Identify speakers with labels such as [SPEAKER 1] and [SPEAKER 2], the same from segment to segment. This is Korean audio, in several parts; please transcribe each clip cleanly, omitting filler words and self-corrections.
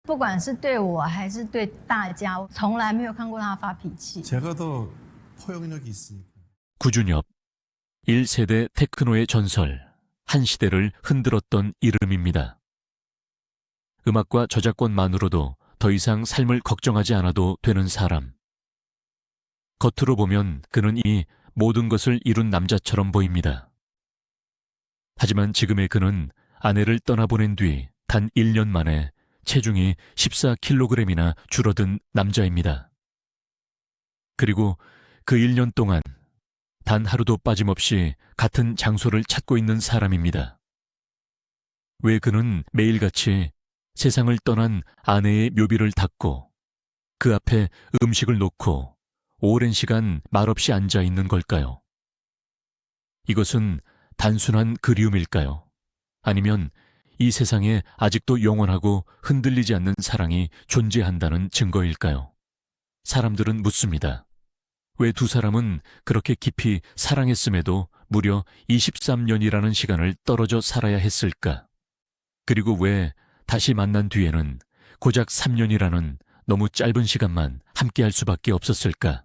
[SPEAKER 1] 不管是对我还是对大家，我从来没有看过他发脾气。
[SPEAKER 2] 제가 더 포용력이 있으니까.
[SPEAKER 3] 구준엽, 1세대 테크노의 전설, 한 시대를 흔들었던 이름입니다. 음악과 저작권만으로도 더 이상 삶을 걱정하지 않아도 되는 사람. 겉으로 보면 그는 이미 모든 것을 이룬 남자처럼 보입니다. 하지만 지금의 그는 아내를 떠나보낸 뒤 단 1년 만에 체중이 14kg이나 줄어든 남자입니다. 그리고 그 1년 동안 단 하루도 빠짐없이 같은 장소를 찾고 있는 사람입니다. 왜 그는 매일같이 세상을 떠난 아내의 묘비를 닦고 그 앞에 음식을 놓고 오랜 시간 말없이 앉아 있는 걸까요? 이것은 단순한 그리움일까요? 아니면 이 세상에 아직도 영원하고 흔들리지 않는 사랑이 존재한다는 증거일까요? 사람들은 묻습니다. 왜 두 사람은 그렇게 깊이 사랑했음에도 무려 23년이라는 시간을 떨어져 살아야 했을까? 그리고 왜 다시 만난 뒤에는 고작 3년이라는 너무 짧은 시간만 함께할 수밖에 없었을까?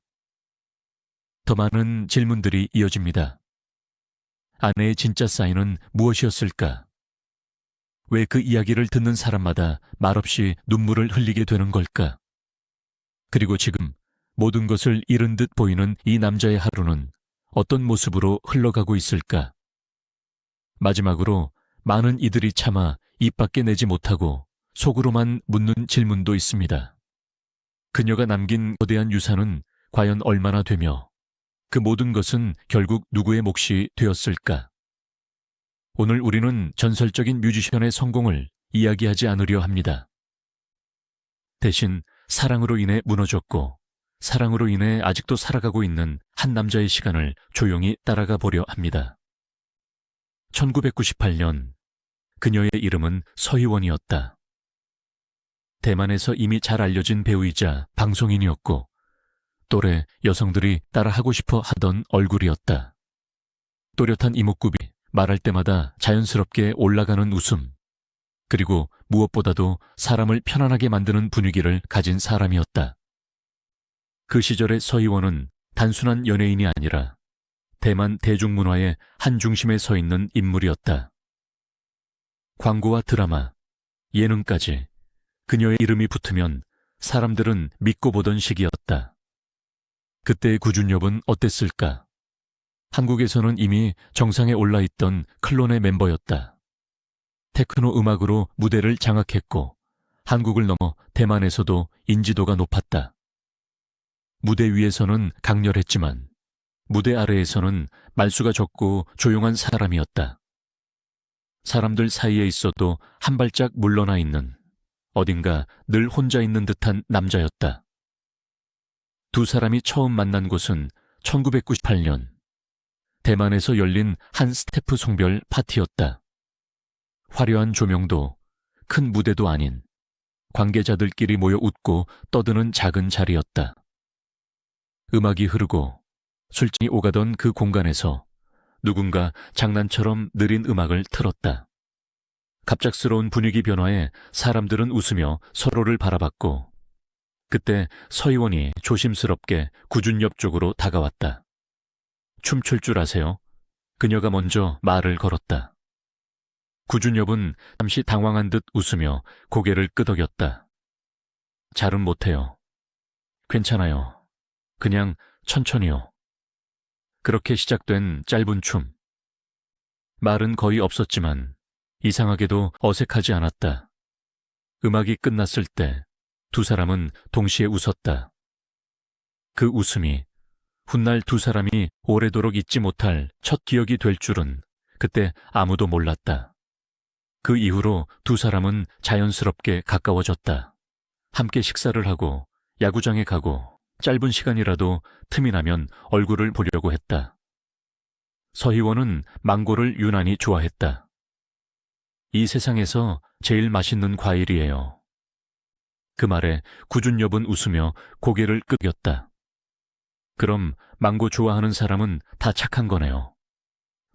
[SPEAKER 3] 더 많은 질문들이 이어집니다. 아내의 진짜 사인은 무엇이었을까? 왜 그 이야기를 듣는 사람마다 말없이 눈물을 흘리게 되는 걸까? 그리고 지금 모든 것을 잃은 듯 보이는 이 남자의 하루는 어떤 모습으로 흘러가고 있을까? 마지막으로 많은 이들이 차마 입 밖에 내지 못하고 속으로만 묻는 질문도 있습니다. 그녀가 남긴 거대한 유산은 과연 얼마나 되며 그 모든 것은 결국 누구의 몫이 되었을까? 오늘 우리는 전설적인 뮤지션의 성공을 이야기하지 않으려 합니다. 대신 사랑으로 인해 무너졌고 사랑으로 인해 아직도 살아가고 있는 한 남자의 시간을 조용히 따라가 보려 합니다. 1998년 그녀의 이름은 서희원이었다. 대만에서 이미 잘 알려진 배우이자 방송인이었고 또래 여성들이 따라하고 싶어 하던 얼굴이었다. 또렷한 이목구비, 말할 때마다 자연스럽게 올라가는 웃음, 그리고 무엇보다도 사람을 편안하게 만드는 분위기를 가진 사람이었다. 그 시절의 서희원은 단순한 연예인이 아니라 대만 대중문화의 한 중심에 서 있는 인물이었다. 광고와 드라마, 예능까지 그녀의 이름이 붙으면 사람들은 믿고 보던 시기였다. 그때의 구준엽은 어땠을까? 한국에서는 이미 정상에 올라있던 클론의 멤버였다. 테크노 음악으로 무대를 장악했고 한국을 넘어 대만에서도 인지도가 높았다. 무대 위에서는 강렬했지만 무대 아래에서는 말수가 적고 조용한 사람이었다. 사람들 사이에 있어도 한 발짝 물러나 있는, 어딘가 늘 혼자 있는 듯한 남자였다. 두 사람이 처음 만난 곳은 1998년 대만에서 열린 한 스태프 송별 파티였다. 화려한 조명도 큰 무대도 아닌 관계자들끼리 모여 웃고 떠드는 작은 자리였다. 음악이 흐르고 술잔이 오가던 그 공간에서 누군가 장난처럼 느린 음악을 틀었다. 갑작스러운 분위기 변화에 사람들은 웃으며 서로를 바라봤고 그때 서희원이 조심스럽게 구준엽 쪽으로 다가왔다. 춤출 줄 아세요? 그녀가 먼저 말을 걸었다. 구준엽은 잠시 당황한 듯 웃으며 고개를 끄덕였다. 잘은 못해요. 괜찮아요. 그냥 천천히요. 그렇게 시작된 짧은 춤. 말은 거의 없었지만 이상하게도 어색하지 않았다. 음악이 끝났을 때 두 사람은 동시에 웃었다. 그 웃음이 훗날 두 사람이 오래도록 잊지 못할 첫 기억이 될 줄은 그때 아무도 몰랐다. 그 이후로 두 사람은 자연스럽게 가까워졌다. 함께 식사를 하고 야구장에 가고 짧은 시간이라도 틈이 나면 얼굴을 보려고 했다. 서희원은 망고를 유난히 좋아했다. 이 세상에서 제일 맛있는 과일이에요. 그 말에 구준엽은 웃으며 고개를 끄덕였다. 그럼 망고 좋아하는 사람은 다 착한 거네요.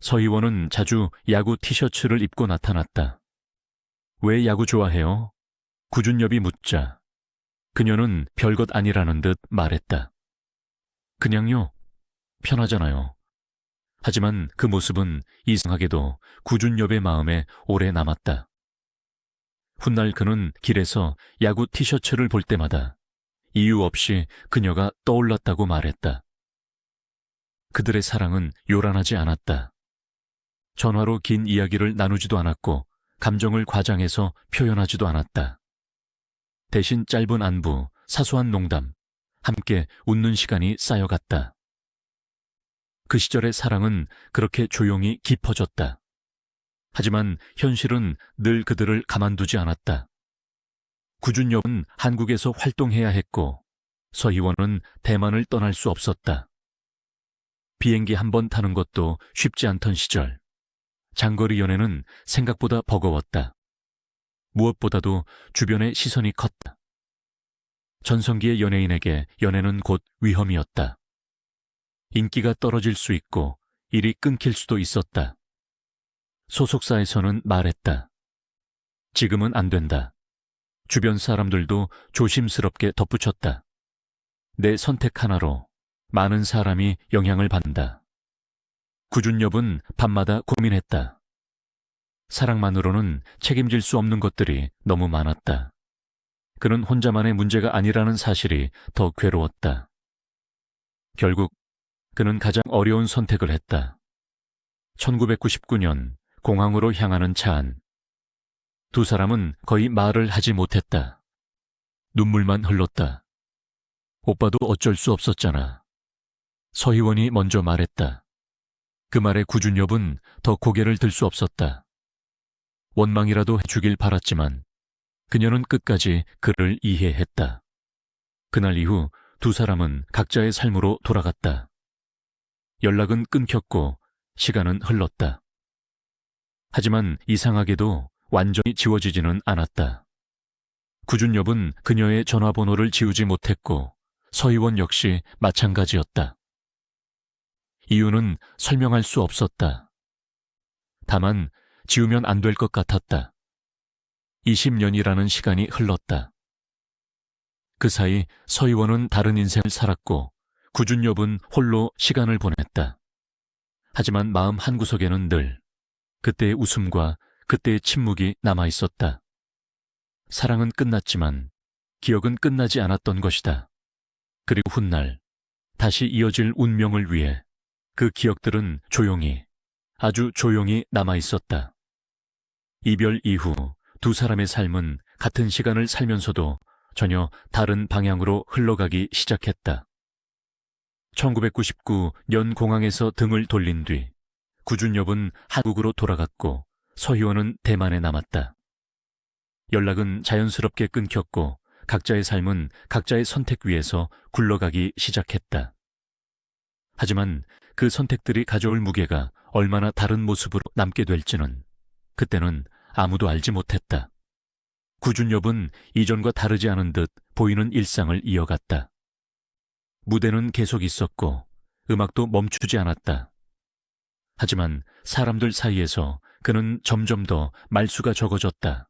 [SPEAKER 3] 서희원은 자주 야구 티셔츠를 입고 나타났다. 왜 야구 좋아해요? 구준엽이 묻자 그녀는 별것 아니라는 듯 말했다. 그냥요. 편하잖아요. 하지만 그 모습은 이상하게도 구준엽의 마음에 오래 남았다. 훗날 그는 길에서 야구 티셔츠를 볼 때마다 이유 없이 그녀가 떠올랐다고 말했다. 그들의 사랑은 요란하지 않았다. 전화로 긴 이야기를 나누지도 않았고 감정을 과장해서 표현하지도 않았다. 대신 짧은 안부, 사소한 농담, 함께 웃는 시간이 쌓여갔다. 그 시절의 사랑은 그렇게 조용히 깊어졌다. 하지만 현실은 늘 그들을 가만두지 않았다. 구준엽은 한국에서 활동해야 했고 서희원은 대만을 떠날 수 없었다. 비행기 한 번 타는 것도 쉽지 않던 시절. 장거리 연애는 생각보다 버거웠다. 무엇보다도 주변의 시선이 컸다. 전성기의 연예인에게 연애는 곧 위험이었다. 인기가 떨어질 수 있고 일이 끊길 수도 있었다. 소속사에서는 말했다. 지금은 안 된다. 주변 사람들도 조심스럽게 덧붙였다. 내 선택 하나로 많은 사람이 영향을 받는다. 구준엽은 밤마다 고민했다. 사랑만으로는 책임질 수 없는 것들이 너무 많았다. 그는 혼자만의 문제가 아니라는 사실이 더 괴로웠다. 결국 그는 가장 어려운 선택을 했다. 1999년 공항으로 향하는 차 안. 두 사람은 거의 말을 하지 못했다. 눈물만 흘렀다. 오빠도 어쩔 수 없었잖아. 서희원이 먼저 말했다. 그 말에 구준엽은 더 고개를 들 수 없었다. 원망이라도 해주길 바랐지만 그녀는 끝까지 그를 이해했다. 그날 이후 두 사람은 각자의 삶으로 돌아갔다. 연락은 끊겼고 시간은 흘렀다. 하지만 이상하게도 완전히 지워지지는 않았다. 구준엽은 그녀의 전화번호를 지우지 못했고 서희원 역시 마찬가지였다. 이유는 설명할 수 없었다. 다만 지우면 안 될 것 같았다. 20년이라는 시간이 흘렀다. 그 사이 서희원은 다른 인생을 살았고 구준엽은 홀로 시간을 보냈다. 하지만 마음 한구석에는 늘 그때의 웃음과 그때의 침묵이 남아있었다. 사랑은 끝났지만 기억은 끝나지 않았던 것이다. 그리고 훗날 다시 이어질 운명을 위해 그 기억들은 조용히, 아주 조용히 남아있었다. 이별 이후 두 사람의 삶은 같은 시간을 살면서도 전혀 다른 방향으로 흘러가기 시작했다. 1999년 공항에서 등을 돌린 뒤 구준엽은 한국으로 돌아갔고 서희원은 대만에 남았다. 연락은 자연스럽게 끊겼고 각자의 삶은 각자의 선택 위에서 굴러가기 시작했다. 하지만 그 선택들이 가져올 무게가 얼마나 다른 모습으로 남게 될지는 그때는 아무도 알지 못했다. 구준엽은 이전과 다르지 않은 듯 보이는 일상을 이어갔다. 무대는 계속 있었고 음악도 멈추지 않았다. 하지만 사람들 사이에서 그는 점점 더 말수가 적어졌다.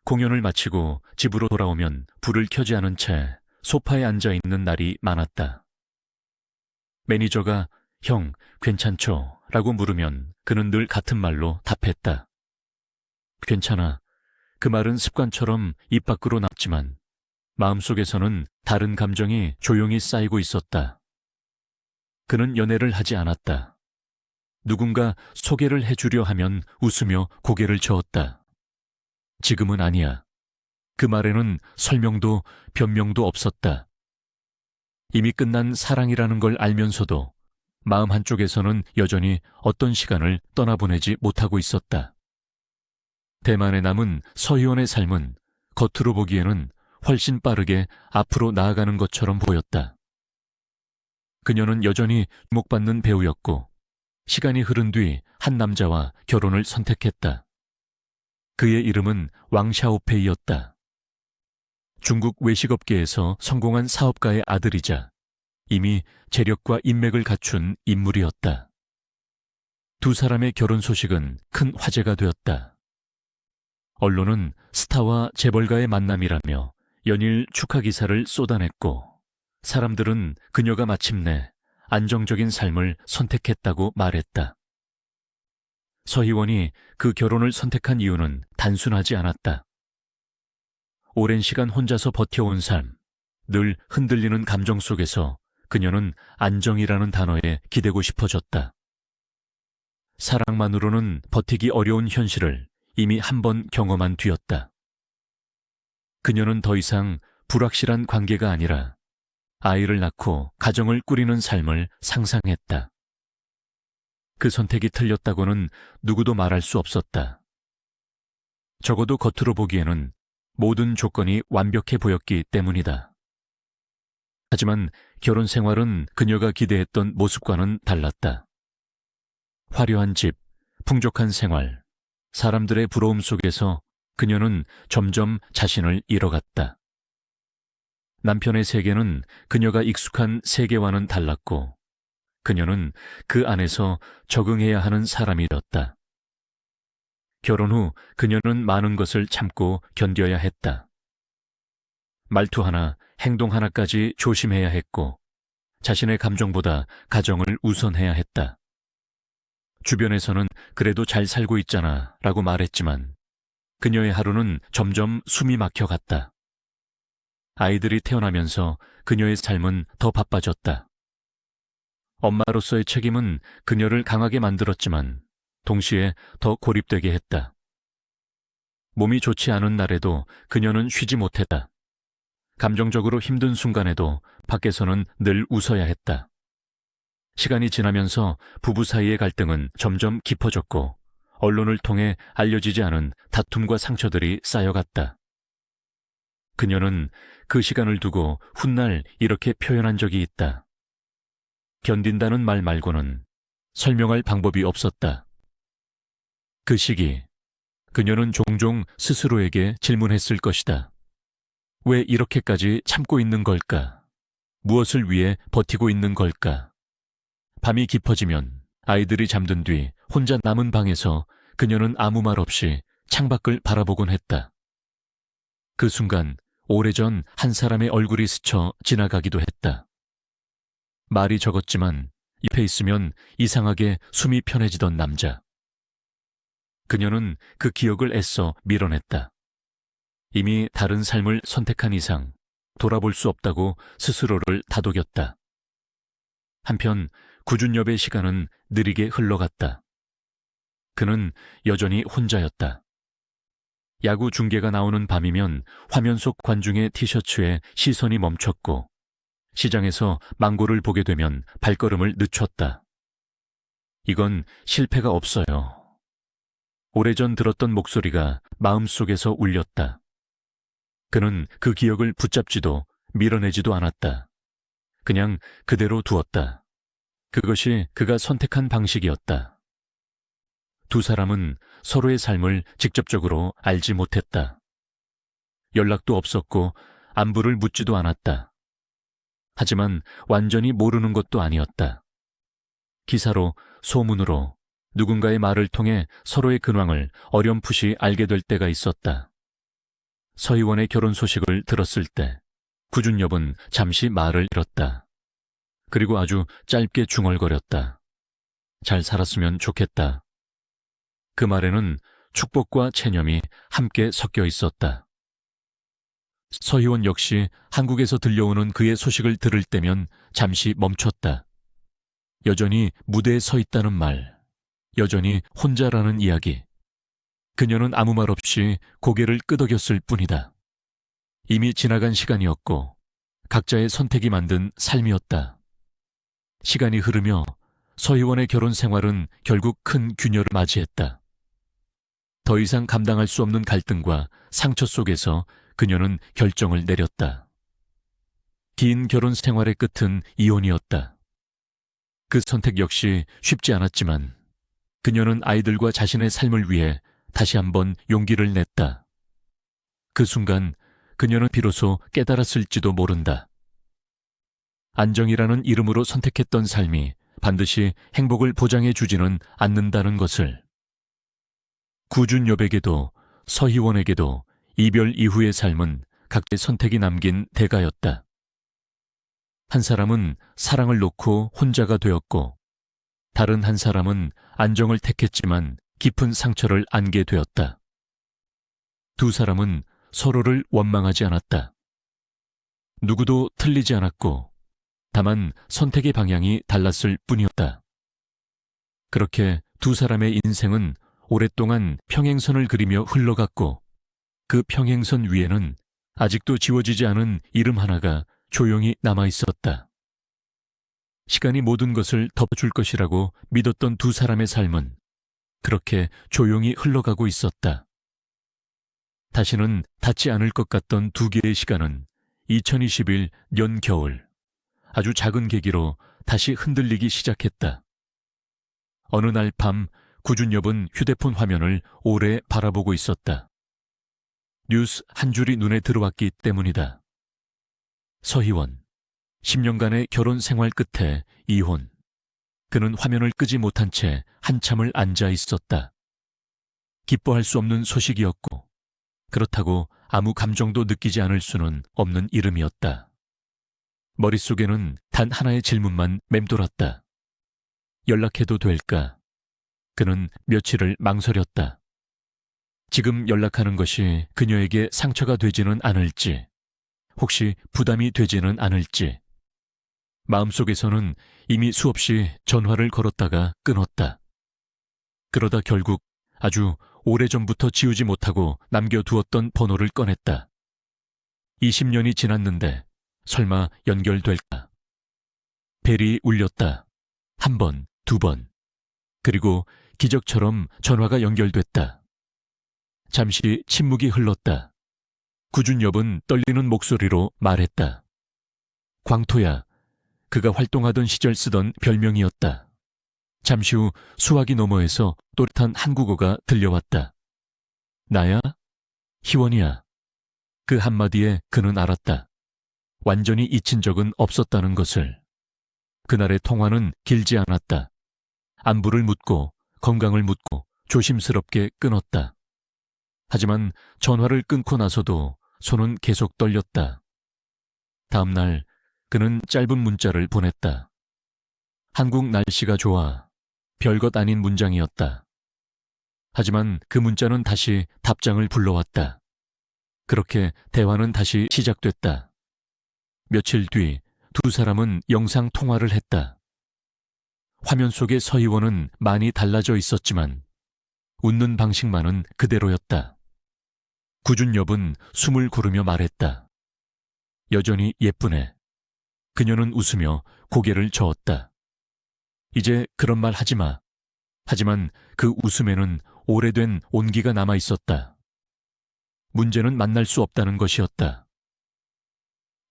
[SPEAKER 3] 공연을 마치고 집으로 돌아오면 불을 켜지 않은 채 소파에 앉아 있는 날이 많았다. 매니저가 형, 괜찮죠? 라고 물으면 그는 늘 같은 말로 답했다. 괜찮아. 그 말은 습관처럼 입 밖으로 남지만 마음속에서는 다른 감정이 조용히 쌓이고 있었다. 그는 연애를 하지 않았다. 누군가 소개를 해주려 하면 웃으며 고개를 저었다. 지금은 아니야. 그 말에는 설명도 변명도 없었다. 이미 끝난 사랑이라는 걸 알면서도 마음 한쪽에서는 여전히 어떤 시간을 떠나보내지 못하고 있었다. 대만에 남은 서희원의 삶은 겉으로 보기에는 훨씬 빠르게 앞으로 나아가는 것처럼 보였다. 그녀는 여전히 주목받는 배우였고 시간이 흐른 뒤 한 남자와 결혼을 선택했다. 그의 이름은 왕샤오페이였다. 중국 외식업계에서 성공한 사업가의 아들이자 이미 재력과 인맥을 갖춘 인물이었다. 두 사람의 결혼 소식은 큰 화제가 되었다. 언론은 스타와 재벌가의 만남이라며 연일 축하 기사를 쏟아냈고 사람들은 그녀가 마침내 안정적인 삶을 선택했다고 말했다. 서희원이 그 결혼을 선택한 이유는 단순하지 않았다. 오랜 시간 혼자서 버텨온 삶, 늘 흔들리는 감정 속에서 그녀는 안정이라는 단어에 기대고 싶어졌다. 사랑만으로는 버티기 어려운 현실을 이미 한 번 경험한 뒤였다. 그녀는 더 이상 불확실한 관계가 아니라 아이를 낳고 가정을 꾸리는 삶을 상상했다. 그 선택이 틀렸다고는 누구도 말할 수 없었다. 적어도 겉으로 보기에는 모든 조건이 완벽해 보였기 때문이다. 하지만 결혼 생활은 그녀가 기대했던 모습과는 달랐다. 화려한 집, 풍족한 생활, 사람들의 부러움 속에서 그녀는 점점 자신을 잃어갔다. 남편의 세계는 그녀가 익숙한 세계와는 달랐고 그녀는 그 안에서 적응해야 하는 사람이 되었다. 결혼 후 그녀는 많은 것을 참고 견뎌야 했다. 말투 하나, 행동 하나까지 조심해야 했고 자신의 감정보다 가정을 우선해야 했다. 주변에서는 그래도 잘 살고 있잖아 라고 말했지만 그녀의 하루는 점점 숨이 막혀갔다. 아이들이 태어나면서 그녀의 삶은 더 바빠졌다. 엄마로서의 책임은 그녀를 강하게 만들었지만 동시에 더 고립되게 했다. 몸이 좋지 않은 날에도 그녀는 쉬지 못했다. 감정적으로 힘든 순간에도 밖에서는 늘 웃어야 했다. 시간이 지나면서 부부 사이의 갈등은 점점 깊어졌고 언론을 통해 알려지지 않은 다툼과 상처들이 쌓여갔다. 그녀는 그 시간을 두고 훗날 이렇게 표현한 적이 있다. 견딘다는 말 말고는 설명할 방법이 없었다. 그 시기, 그녀는 종종 스스로에게 질문했을 것이다. 왜 이렇게까지 참고 있는 걸까? 무엇을 위해 버티고 있는 걸까? 밤이 깊어지면 아이들이 잠든 뒤 혼자 남은 방에서 그녀는 아무 말 없이 창밖을 바라보곤 했다. 그 순간 오래전 한 사람의 얼굴이 스쳐 지나가기도 했다. 말이 적었지만 옆에 있으면 이상하게 숨이 편해지던 남자. 그녀는 그 기억을 애써 밀어냈다. 이미 다른 삶을 선택한 이상 돌아볼 수 없다고 스스로를 다독였다. 한편 구준엽의 시간은 느리게 흘러갔다. 그는 여전히 혼자였다. 야구 중계가 나오는 밤이면 화면 속 관중의 티셔츠에 시선이 멈췄고 시장에서 망고를 보게 되면 발걸음을 늦췄다. 이건 실패가 없어요. 오래전 들었던 목소리가 마음속에서 울렸다. 그는 그 기억을 붙잡지도 밀어내지도 않았다. 그냥 그대로 두었다. 그것이 그가 선택한 방식이었다. 두 사람은 서로의 삶을 직접적으로 알지 못했다. 연락도 없었고 안부를 묻지도 않았다. 하지만 완전히 모르는 것도 아니었다. 기사로, 소문으로, 누군가의 말을 통해 서로의 근황을 어렴풋이 알게 될 때가 있었다. 서희원의 결혼 소식을 들었을 때 구준엽은 잠시 말을 잃었다. 그리고 아주 짧게 중얼거렸다. 잘 살았으면 좋겠다. 그 말에는 축복과 체념이 함께 섞여 있었다. 서희원 역시 한국에서 들려오는 그의 소식을 들을 때면 잠시 멈췄다. 여전히 무대에 서 있다는 말, 여전히 혼자라는 이야기. 그녀는 아무 말 없이 고개를 끄덕였을 뿐이다. 이미 지나간 시간이었고 각자의 선택이 만든 삶이었다. 시간이 흐르며 서희원의 결혼 생활은 결국 큰 균열을 맞이했다. 더 이상 감당할 수 없는 갈등과 상처 속에서 그녀는 결정을 내렸다. 긴 결혼 생활의 끝은 이혼이었다. 그 선택 역시 쉽지 않았지만 그녀는 아이들과 자신의 삶을 위해 다시 한번 용기를 냈다. 그 순간 그녀는 비로소 깨달았을지도 모른다. 안정이라는 이름으로 선택했던 삶이 반드시 행복을 보장해 주지는 않는다는 것을. 구준엽에게도 서희원에게도 이별 이후의 삶은 각자의 선택이 남긴 대가였다. 한 사람은 사랑을 놓고 혼자가 되었고, 다른 한 사람은 안정을 택했지만 깊은 상처를 안게 되었다. 두 사람은 서로를 원망하지 않았다. 누구도 틀리지 않았고, 다만 선택의 방향이 달랐을 뿐이었다. 그렇게 두 사람의 인생은 오랫동안 평행선을 그리며 흘러갔고, 그 평행선 위에는 아직도 지워지지 않은 이름 하나가 조용히 남아 있었다. 시간이 모든 것을 덮어줄 것이라고 믿었던 두 사람의 삶은 그렇게 조용히 흘러가고 있었다. 다시는 닿지 않을 것 같던 두 개의 시간은 2021 년 겨울, 아주 작은 계기로 다시 흔들리기 시작했다. 어느 날 밤 구준엽은 휴대폰 화면을 오래 바라보고 있었다. 뉴스 한 줄이 눈에 들어왔기 때문이다. 서희원, 10년간의 결혼 생활 끝에 이혼. 그는 화면을 끄지 못한 채 한참을 앉아 있었다. 기뻐할 수 없는 소식이었고, 그렇다고 아무 감정도 느끼지 않을 수는 없는 이름이었다. 머릿속에는 단 하나의 질문만 맴돌았다. 연락해도 될까? 그는 며칠을 망설였다. 지금 연락하는 것이 그녀에게 상처가 되지는 않을지, 혹시 부담이 되지는 않을지. 마음속에서는 이미 수없이 전화를 걸었다가 끊었다. 그러다 결국 아주 오래전부터 지우지 못하고 남겨두었던 번호를 꺼냈다. 20년이 지났는데 설마 연결될까? 벨이 울렸다. 한 번, 두 번. 그리고 기적처럼 전화가 연결됐다. 잠시 침묵이 흘렀다. 구준엽은 떨리는 목소리로 말했다. 광토야. 그가 활동하던 시절 쓰던 별명이었다. 잠시 후 수화기 너머에서 또렷한 한국어가 들려왔다. 나야? 희원이야. 그 한마디에 그는 알았다. 완전히 잊힌 적은 없었다는 것을. 그날의 통화는 길지 않았다. 안부를 묻고 건강을 묻고 조심스럽게 끊었다. 하지만 전화를 끊고 나서도 손은 계속 떨렸다. 다음 날 그는 짧은 문자를 보냈다. 한국 날씨가 좋아. 별것 아닌 문장이었다. 하지만 그 문자는 다시 답장을 불러왔다. 그렇게 대화는 다시 시작됐다. 며칠 뒤 두 사람은 영상 통화를 했다. 화면 속의 서희원은 많이 달라져 있었지만 웃는 방식만은 그대로였다. 구준엽은 숨을 고르며 말했다. 여전히 예쁘네. 그녀는 웃으며 고개를 저었다. 이제 그런 말 하지 마. 하지만 그 웃음에는 오래된 온기가 남아 있었다. 문제는 만날 수 없다는 것이었다.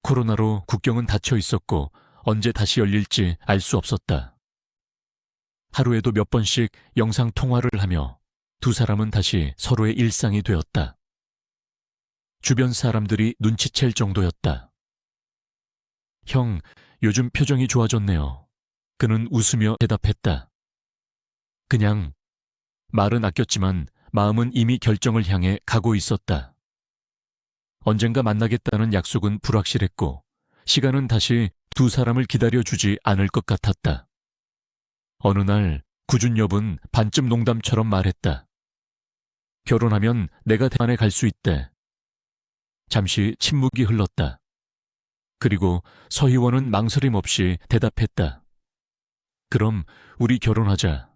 [SPEAKER 3] 코로나로 국경은 닫혀 있었고 언제 다시 열릴지 알 수 없었다. 하루에도 몇 번씩 영상 통화를 하며 두 사람은 다시 서로의 일상이 되었다. 주변 사람들이 눈치챌 정도였다. 형, 요즘 표정이 좋아졌네요. 그는 웃으며 대답했다. 그냥 말은 아꼈지만 마음은 이미 결정을 향해 가고 있었다. 언젠가 만나겠다는 약속은 불확실했고 시간은 다시 두 사람을 기다려주지 않을 것 같았다. 어느 날 구준엽은 반쯤 농담처럼 말했다. 결혼하면 내가 대만에 갈 수 있대. 잠시 침묵이 흘렀다. 그리고 서희원은 망설임 없이 대답했다. 그럼 우리 결혼하자.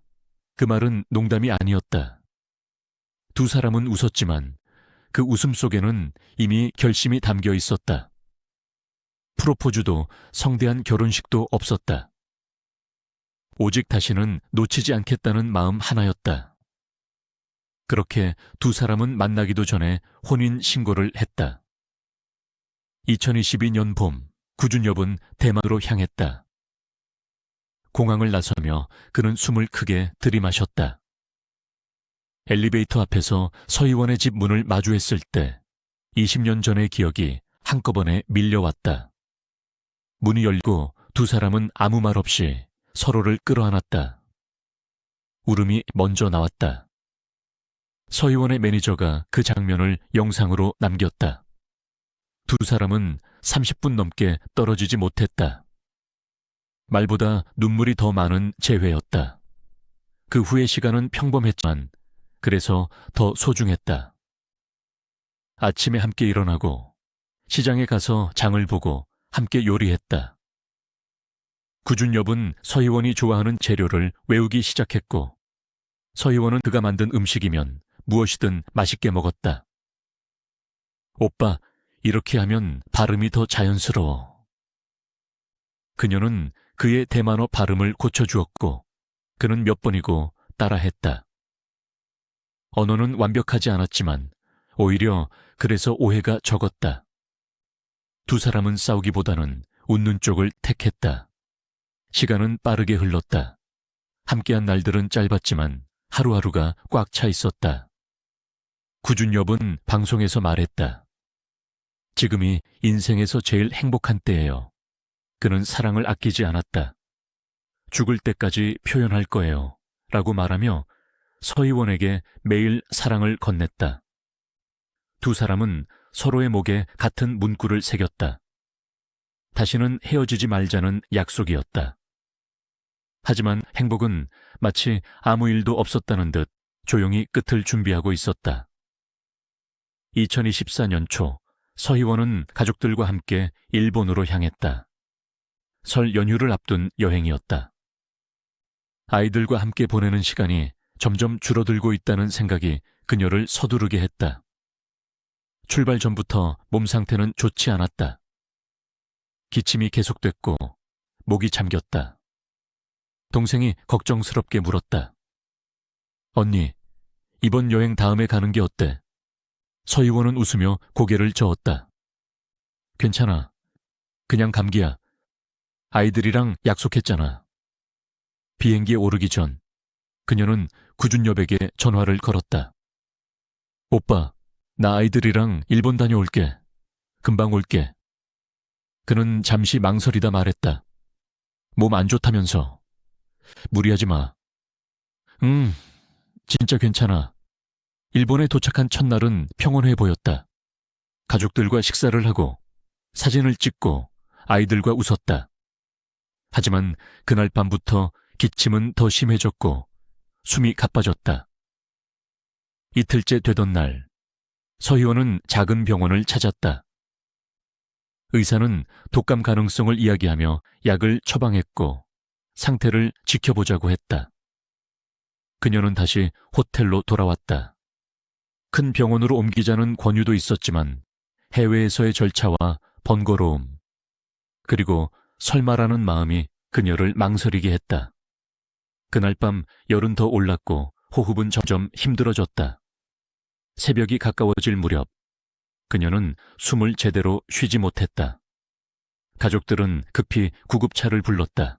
[SPEAKER 3] 그 말은 농담이 아니었다. 두 사람은 웃었지만 그 웃음 속에는 이미 결심이 담겨 있었다. 프로포즈도 성대한 결혼식도 없었다. 오직 다시는 놓치지 않겠다는 마음 하나였다. 그렇게 두 사람은 만나기도 전에 혼인 신고를 했다. 2022년 봄, 구준엽은 대만으로 향했다. 공항을 나서며 그는 숨을 크게 들이마셨다. 엘리베이터 앞에서 서희원의 집 문을 마주했을 때 20년 전의 기억이 한꺼번에 밀려왔다. 문이 열고 두 사람은 아무 말 없이 서로를 끌어안았다. 울음이 먼저 나왔다. 서희원의 매니저가 그 장면을 영상으로 남겼다. 두 사람은 30분 넘게 떨어지지 못했다. 말보다 눈물이 더 많은 재회였다. 그 후의 시간은 평범했지만 그래서 더 소중했다. 아침에 함께 일어나고 시장에 가서 장을 보고 함께 요리했다. 구준엽은 서희원이 좋아하는 재료를 외우기 시작했고 서희원은 그가 만든 음식이면 무엇이든 맛있게 먹었다. 오빠, 이렇게 하면 발음이 더 자연스러워. 그녀는 그의 대만어 발음을 고쳐주었고 그는 몇 번이고 따라했다. 언어는 완벽하지 않았지만 오히려 그래서 오해가 적었다. 두 사람은 싸우기보다는 웃는 쪽을 택했다. 시간은 빠르게 흘렀다. 함께한 날들은 짧았지만 하루하루가 꽉 차 있었다. 구준엽은 방송에서 말했다. 지금이 인생에서 제일 행복한 때예요. 그는 사랑을 아끼지 않았다. 죽을 때까지 표현할 거예요. 라고 말하며 서희원에게 매일 사랑을 건넸다. 두 사람은 서로의 목에 같은 문구를 새겼다. 다시는 헤어지지 말자는 약속이었다. 하지만 행복은 마치 아무 일도 없었다는 듯 조용히 끝을 준비하고 있었다. 2024년 초 서희원은 가족들과 함께 일본으로 향했다. 설 연휴를 앞둔 여행이었다. 아이들과 함께 보내는 시간이 점점 줄어들고 있다는 생각이 그녀를 서두르게 했다. 출발 전부터 몸 상태는 좋지 않았다. 기침이 계속됐고 목이 잠겼다. 동생이 걱정스럽게 물었다. 언니, 이번 여행 다음에 가는 게 어때? 서희원은 웃으며 고개를 저었다. 괜찮아. 그냥 감기야. 아이들이랑 약속했잖아. 비행기에 오르기 전 그녀는 구준엽에게 전화를 걸었다. 오빠, 나 아이들이랑 일본 다녀올게. 금방 올게. 그는 잠시 망설이다 말했다. 몸 안 좋다면서. 무리하지 마. 진짜 괜찮아. 일본에 도착한 첫날은 평온해 보였다. 가족들과 식사를 하고 사진을 찍고 아이들과 웃었다. 하지만 그날 밤부터 기침은 더 심해졌고 숨이 가빠졌다. 이틀째 되던 날, 서희원은 작은 병원을 찾았다. 의사는 독감 가능성을 이야기하며 약을 처방했고 상태를 지켜보자고 했다. 그녀는 다시 호텔로 돌아왔다. 큰 병원으로 옮기자는 권유도 있었지만 해외에서의 절차와 번거로움, 그리고 설마라는 마음이 그녀를 망설이게 했다. 그날 밤 열은 더 올랐고 호흡은 점점 힘들어졌다. 새벽이 가까워질 무렵 그녀는 숨을 제대로 쉬지 못했다. 가족들은 급히 구급차를 불렀다.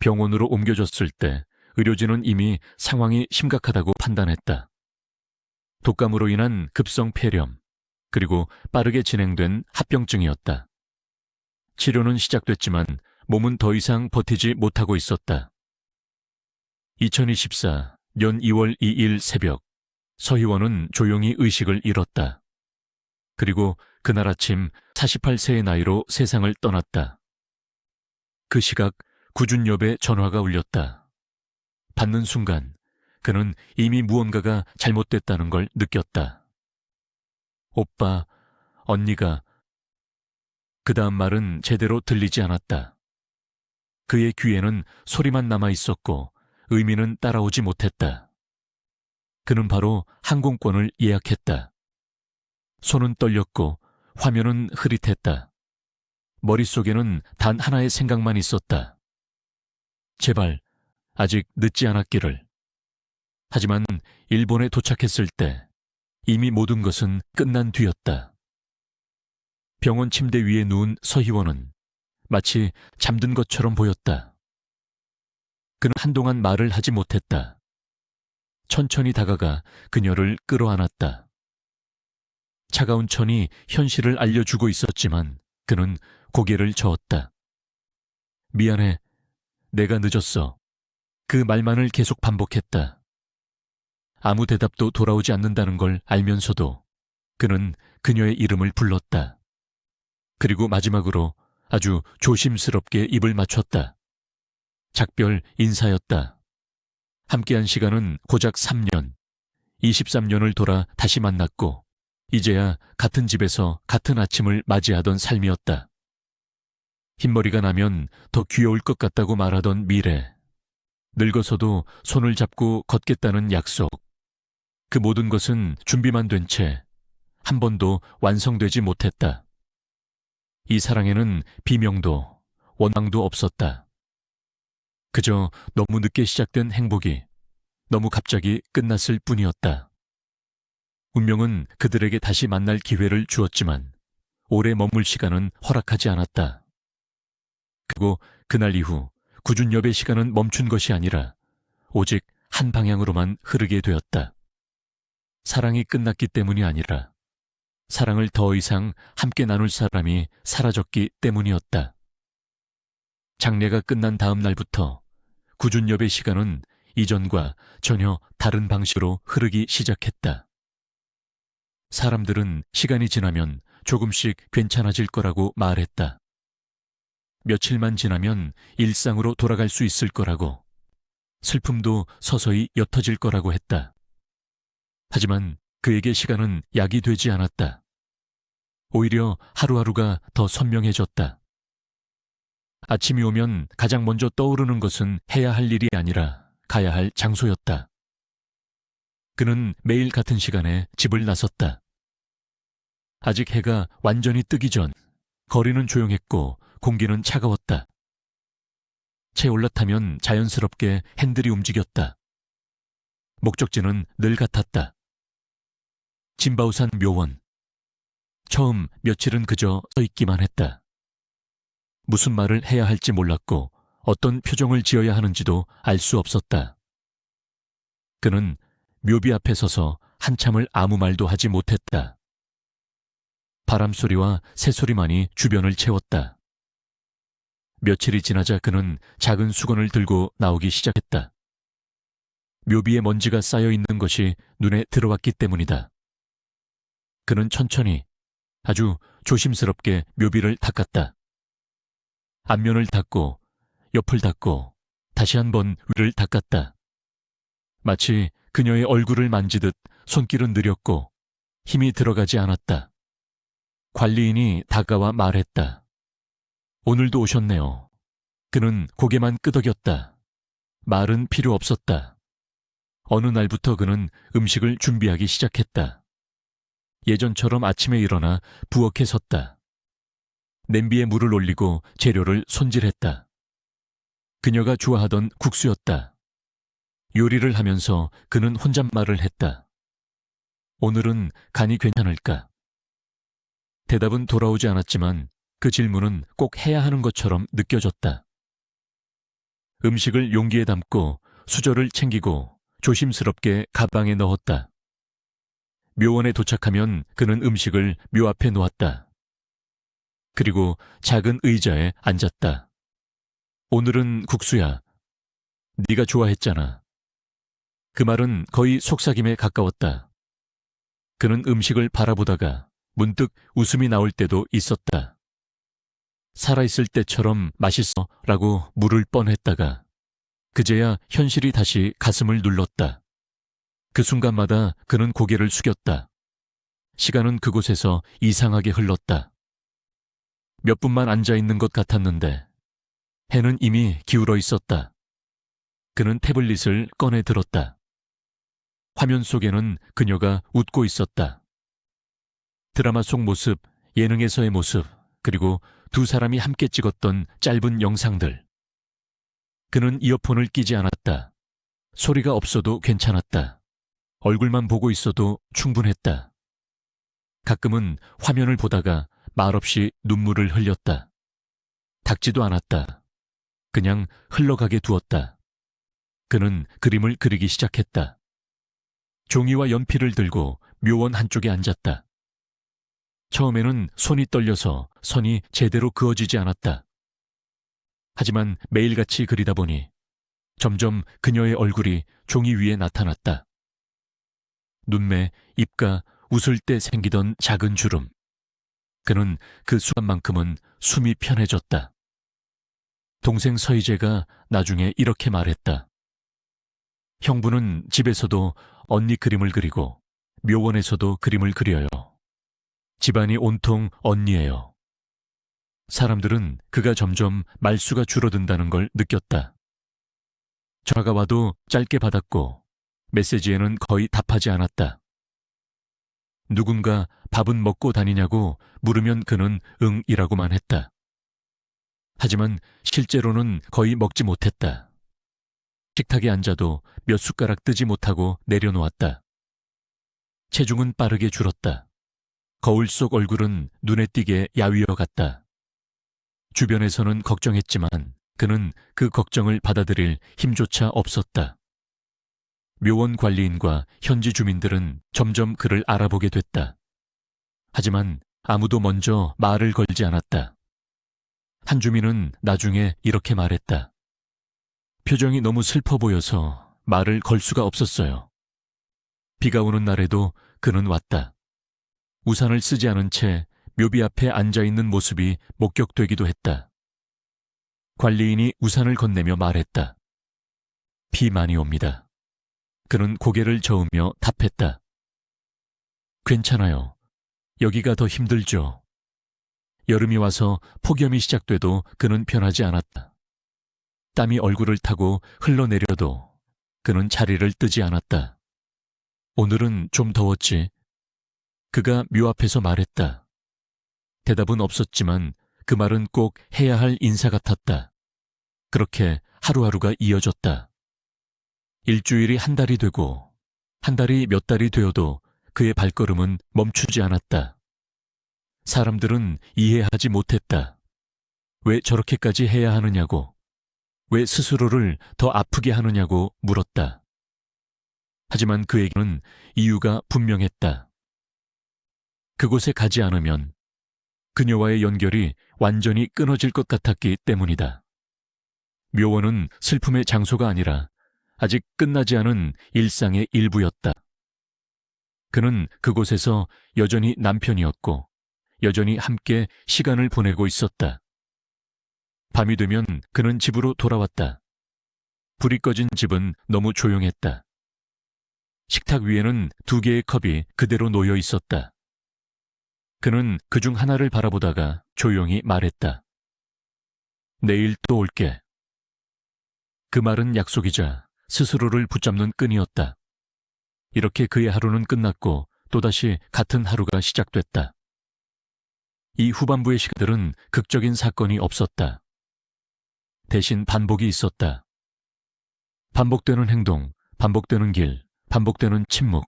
[SPEAKER 3] 병원으로 옮겨졌을 때 의료진은 이미 상황이 심각하다고 판단했다. 독감으로 인한 급성 폐렴, 그리고 빠르게 진행된 합병증이었다. 치료는 시작됐지만 몸은 더 이상 버티지 못하고 있었다. 2024년 2월 2일 새벽, 서희원은 조용히 의식을 잃었다. 그리고 그날 아침 48세의 나이로 세상을 떠났다. 그 시각 구준엽의 전화가 울렸다. 받는 순간 그는 이미 무언가가 잘못됐다는 걸 느꼈다. 오빠, 언니가... 그 다음 말은 제대로 들리지 않았다. 그의 귀에는 소리만 남아 있었고 의미는 따라오지 못했다. 그는 바로 항공권을 예약했다. 손은 떨렸고 화면은 흐릿했다. 머릿속에는 단 하나의 생각만 있었다. 제발 아직 늦지 않았기를. 하지만 일본에 도착했을 때 이미 모든 것은 끝난 뒤였다. 병원 침대 위에 누운 서희원은 마치 잠든 것처럼 보였다. 그는 한동안 말을 하지 못했다. 천천히 다가가 그녀를 끌어안았다. 차가운 천이 현실을 알려주고 있었지만 그는 고개를 저었다. 미안해. 내가 늦었어. 그 말만을 계속 반복했다. 아무 대답도 돌아오지 않는다는 걸 알면서도 그는 그녀의 이름을 불렀다. 그리고 마지막으로 아주 조심스럽게 입을 맞췄다. 작별 인사였다. 함께한 시간은 고작 3년, 23년을 돌아 다시 만났고 이제야 같은 집에서 같은 아침을 맞이하던 삶이었다. 흰머리가 나면 더 귀여울 것 같다고 말하던 미래, 늙어서도 손을 잡고 걷겠다는 약속, 그 모든 것은 준비만 된 채 한 번도 완성되지 못했다. 이 사랑에는 비명도 원망도 없었다. 그저 너무 늦게 시작된 행복이 너무 갑자기 끝났을 뿐이었다. 운명은 그들에게 다시 만날 기회를 주었지만 오래 머물 시간은 허락하지 않았다. 그리고 그날 이후 구준엽의 시간은 멈춘 것이 아니라 오직 한 방향으로만 흐르게 되었다. 사랑이 끝났기 때문이 아니라 사랑을 더 이상 함께 나눌 사람이 사라졌기 때문이었다. 장례가 끝난 다음 날부터 구준엽의 시간은 이전과 전혀 다른 방식으로 흐르기 시작했다. 사람들은 시간이 지나면 조금씩 괜찮아질 거라고 말했다. 며칠만 지나면 일상으로 돌아갈 수 있을 거라고, 슬픔도 서서히 옅어질 거라고 했다. 하지만 그에게 시간은 약이 되지 않았다. 오히려 하루하루가 더 선명해졌다. 아침이 오면 가장 먼저 떠오르는 것은 해야 할 일이 아니라 가야 할 장소였다. 그는 매일 같은 시간에 집을 나섰다. 아직 해가 완전히 뜨기 전 거리는 조용했고 공기는 차가웠다. 채 올라타면 자연스럽게 핸들이 움직였다. 목적지는 늘 같았다. 진바우산 묘원. 처음 며칠은 그저 서 있기만 했다. 무슨 말을 해야 할지 몰랐고 어떤 표정을 지어야 하는지도 알 수 없었다. 그는 묘비 앞에 서서 한참을 아무 말도 하지 못했다. 바람소리와 새소리만이 주변을 채웠다. 며칠이 지나자 그는 작은 수건을 들고 나오기 시작했다. 묘비에 먼지가 쌓여 있는 것이 눈에 들어왔기 때문이다. 그는 천천히 아주 조심스럽게 묘비를 닦았다. 앞면을 닦고 옆을 닦고 다시 한번 위를 닦았다. 마치 그녀의 얼굴을 만지듯 손길은 느렸고 힘이 들어가지 않았다. 관리인이 다가와 말했다. 오늘도 오셨네요. 그는 고개만 끄덕였다. 말은 필요 없었다. 어느 날부터 그는 음식을 준비하기 시작했다. 예전처럼 아침에 일어나 부엌에 섰다. 냄비에 물을 올리고 재료를 손질했다. 그녀가 좋아하던 국수였다. 요리를 하면서 그는 혼잣말을 했다. 오늘은 간이 괜찮을까? 대답은 돌아오지 않았지만 그 질문은 꼭 해야 하는 것처럼 느껴졌다. 음식을 용기에 담고 수저를 챙기고 조심스럽게 가방에 넣었다. 묘원에 도착하면 그는 음식을 묘 앞에 놓았다. 그리고 작은 의자에 앉았다. 오늘은 국수야. 네가 좋아했잖아. 그 말은 거의 속삭임에 가까웠다. 그는 음식을 바라보다가 문득 웃음이 나올 때도 있었다. 살아있을 때처럼 맛있어 라고 물을 뻔했다가 그제야 현실이 다시 가슴을 눌렀다. 그 순간마다 그는 고개를 숙였다. 시간은 그곳에서 이상하게 흘렀다. 몇 분만 앉아있는 것 같았는데 해는 이미 기울어 있었다. 그는 태블릿을 꺼내 들었다. 화면 속에는 그녀가 웃고 있었다. 드라마 속 모습, 예능에서의 모습, 그리고 두 사람이 함께 찍었던 짧은 영상들. 그는 이어폰을 끼지 않았다. 소리가 없어도 괜찮았다. 얼굴만 보고 있어도 충분했다. 가끔은 화면을 보다가 말없이 눈물을 흘렸다. 닦지도 않았다. 그냥 흘러가게 두었다. 그는 그림을 그리기 시작했다. 종이와 연필을 들고 묘원 한쪽에 앉았다. 처음에는 손이 떨려서 선이 제대로 그어지지 않았다. 하지만 매일같이 그리다 보니 점점 그녀의 얼굴이 종이 위에 나타났다. 눈매, 입가 웃을 때 생기던 작은 주름. 그는 그 순간만큼은 숨이 편해졌다. 동생 서희재가 나중에 이렇게 말했다. 형부는 집에서도 언니 그림을 그리고 묘원에서도 그림을 그려요. 집안이 온통 언니예요. 사람들은 그가 점점 말수가 줄어든다는 걸 느꼈다. 전화가 와도 짧게 받았고 메시지에는 거의 답하지 않았다. 누군가 밥은 먹고 다니냐고 물으면 그는 응이라고만 했다. 하지만 실제로는 거의 먹지 못했다. 식탁에 앉아도 몇 숟가락 뜨지 못하고 내려놓았다. 체중은 빠르게 줄었다. 거울 속 얼굴은 눈에 띄게 야위어 갔다. 주변에서는 걱정했지만 그는 그 걱정을 받아들일 힘조차 없었다. 묘원 관리인과 현지 주민들은 점점 그를 알아보게 됐다. 하지만 아무도 먼저 말을 걸지 않았다. 한 주민은 나중에 이렇게 말했다. 표정이 너무 슬퍼 보여서 말을 걸 수가 없었어요. 비가 오는 날에도 그는 왔다. 우산을 쓰지 않은 채 묘비 앞에 앉아있는 모습이 목격되기도 했다. 관리인이 우산을 건네며 말했다. 비 많이 옵니다. 그는 고개를 저으며 답했다. 괜찮아요. 여기가 더 힘들죠. 여름이 와서 폭염이 시작돼도 그는 변하지 않았다. 땀이 얼굴을 타고 흘러내려도 그는 자리를 뜨지 않았다. 오늘은 좀 더웠지. 그가 묘 앞에서 말했다. 대답은 없었지만 그 말은 꼭 해야 할 인사 같았다. 그렇게 하루하루가 이어졌다. 일주일이 한 달이 되고 한 달이 몇 달이 되어도 그의 발걸음은 멈추지 않았다. 사람들은 이해하지 못했다. 왜 저렇게까지 해야 하느냐고, 왜 스스로를 더 아프게 하느냐고 물었다. 하지만 그에게는 이유가 분명했다. 그곳에 가지 않으면 그녀와의 연결이 완전히 끊어질 것 같았기 때문이다. 묘원은 슬픔의 장소가 아니라 아직 끝나지 않은 일상의 일부였다. 그는 그곳에서 여전히 남편이었고 여전히 함께 시간을 보내고 있었다. 밤이 되면 그는 집으로 돌아왔다. 불이 꺼진 집은 너무 조용했다. 식탁 위에는 2개의 컵이 그대로 놓여 있었다. 그는 그중 하나를 바라보다가 조용히 말했다. 내일 또 올게. 그 말은 약속이자 스스로를 붙잡는 끈이었다. 이렇게 그의 하루는 끝났고 또다시 같은 하루가 시작됐다. 이 후반부의 시간들은 극적인 사건이 없었다. 대신 반복이 있었다. 반복되는 행동, 반복되는 길, 반복되는 침묵.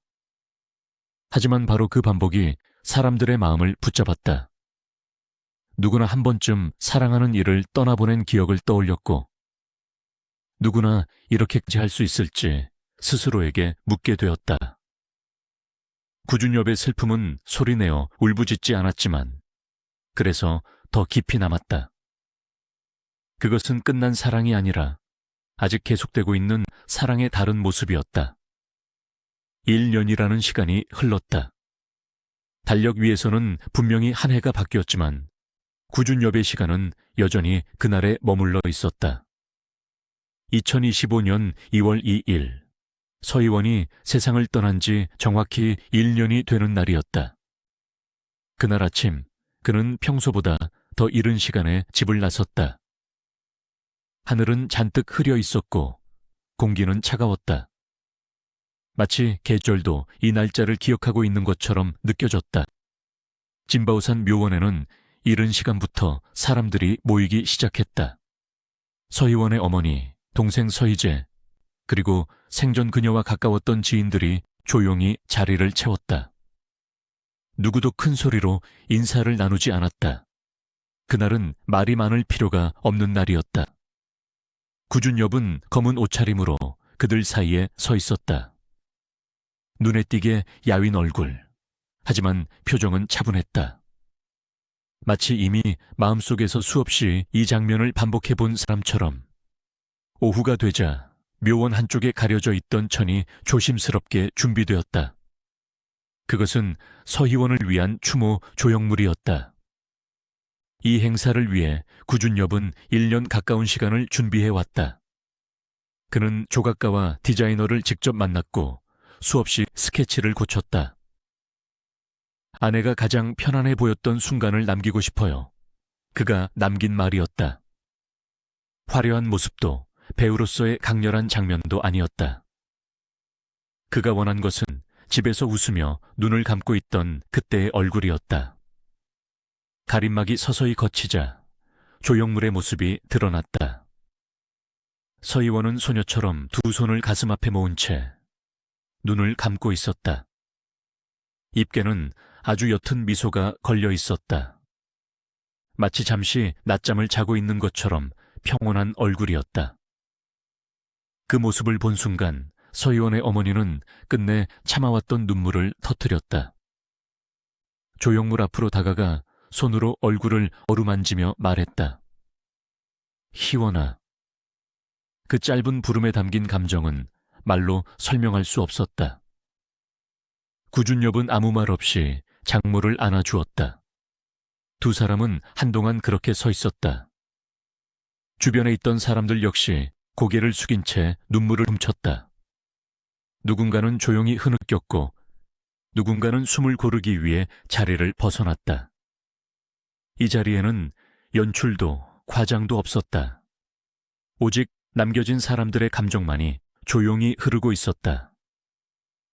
[SPEAKER 3] 하지만 바로 그 반복이 사람들의 마음을 붙잡았다. 누구나 한 번쯤 사랑하는 이를 떠나보낸 기억을 떠올렸고 누구나 이렇게까지 할 수 있을지 스스로에게 묻게 되었다. 구준엽의 슬픔은 소리내어 울부짖지 않았지만 그래서 더 깊이 남았다. 그것은 끝난 사랑이 아니라 아직 계속되고 있는 사랑의 다른 모습이었다. 1년이라는 시간이 흘렀다. 달력 위에서는 분명히 한 해가 바뀌었지만 구준엽의 시간은 여전히 그날에 머물러 있었다. 2025년 2월 2일 서희원이 세상을 떠난 지 정확히 1년이 되는 날이었다. 그날 아침 그는 평소보다 더 이른 시간에 집을 나섰다. 하늘은 잔뜩 흐려 있었고 공기는 차가웠다. 마치 계절도 이 날짜를 기억하고 있는 것처럼 느껴졌다. 진바오산 묘원에는 이른 시간부터 사람들이 모이기 시작했다. 서희원의 어머니, 동생 서희재, 그리고 생전 그녀와 가까웠던 지인들이 조용히 자리를 채웠다. 누구도 큰 소리로 인사를 나누지 않았다. 그날은 말이 많을 필요가 없는 날이었다. 구준엽은 검은 옷차림으로 그들 사이에 서 있었다. 눈에 띄게 야윈 얼굴, 하지만 표정은 차분했다. 마치 이미 마음속에서 수없이 이 장면을 반복해본 사람처럼. 오후가 되자 묘원 한쪽에 가려져 있던 천이 조심스럽게 준비되었다. 그것은 서희원을 위한 추모 조형물이었다. 이 행사를 위해 구준엽은 1년 가까운 시간을 준비해왔다. 그는 조각가와 디자이너를 직접 만났고 수없이 스케치를 고쳤다. 아내가 가장 편안해 보였던 순간을 남기고 싶어요. 그가 남긴 말이었다. 화려한 모습도 배우로서의 강렬한 장면도 아니었다. 그가 원한 것은 집에서 웃으며 눈을 감고 있던 그때의 얼굴이었다. 가림막이 서서히 걷히자 조형물의 모습이 드러났다. 서희원은 소녀처럼 두 손을 가슴 앞에 모은 채 눈을 감고 있었다. 입에는 아주 옅은 미소가 걸려 있었다. 마치 잠시 낮잠을 자고 있는 것처럼 평온한 얼굴이었다. 그 모습을 본 순간 서희원의 어머니는 끝내 참아왔던 눈물을 터뜨렸다. 조형물 앞으로 다가가 손으로 얼굴을 어루만지며 말했다. 희원아. 그 짧은 부름에 담긴 감정은 말로 설명할 수 없었다. 구준엽은 아무 말 없이 장모를 안아주었다. 두 사람은 한동안 그렇게 서 있었다. 주변에 있던 사람들 역시 고개를 숙인 채 눈물을 훔쳤다. 누군가는 조용히 흐느꼈고 누군가는 숨을 고르기 위해 자리를 벗어났다. 이 자리에는 연출도 과장도 없었다. 오직 남겨진 사람들의 감정만이 조용히 흐르고 있었다.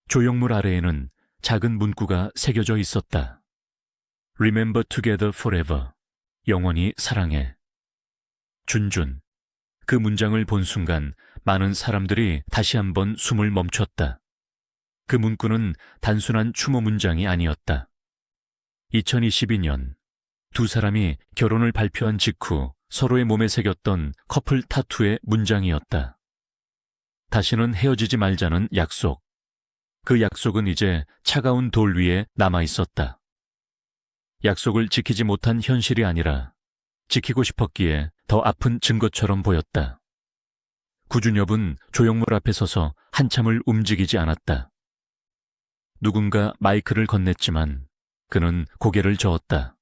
[SPEAKER 3] 조형물 아래에는 작은 문구가 새겨져 있었다. Remember together forever. 영원히 사랑해. 준준. 그 문장을 본 순간 많은 사람들이 다시 한번 숨을 멈췄다. 그 문구는 단순한 추모 문장이 아니었다. 2022년 두 사람이 결혼을 발표한 직후 서로의 몸에 새겼던 커플 타투의 문장이었다. 다시는 헤어지지 말자는 약속. 그 약속은 이제 차가운 돌 위에 남아 있었다. 약속을 지키지 못한 현실이 아니라 지키고 싶었기에 더 아픈 증거처럼 보였다. 구준엽은 조형물 앞에 서서 한참을 움직이지 않았다. 누군가 마이크를 건넸지만 그는 고개를 저었다.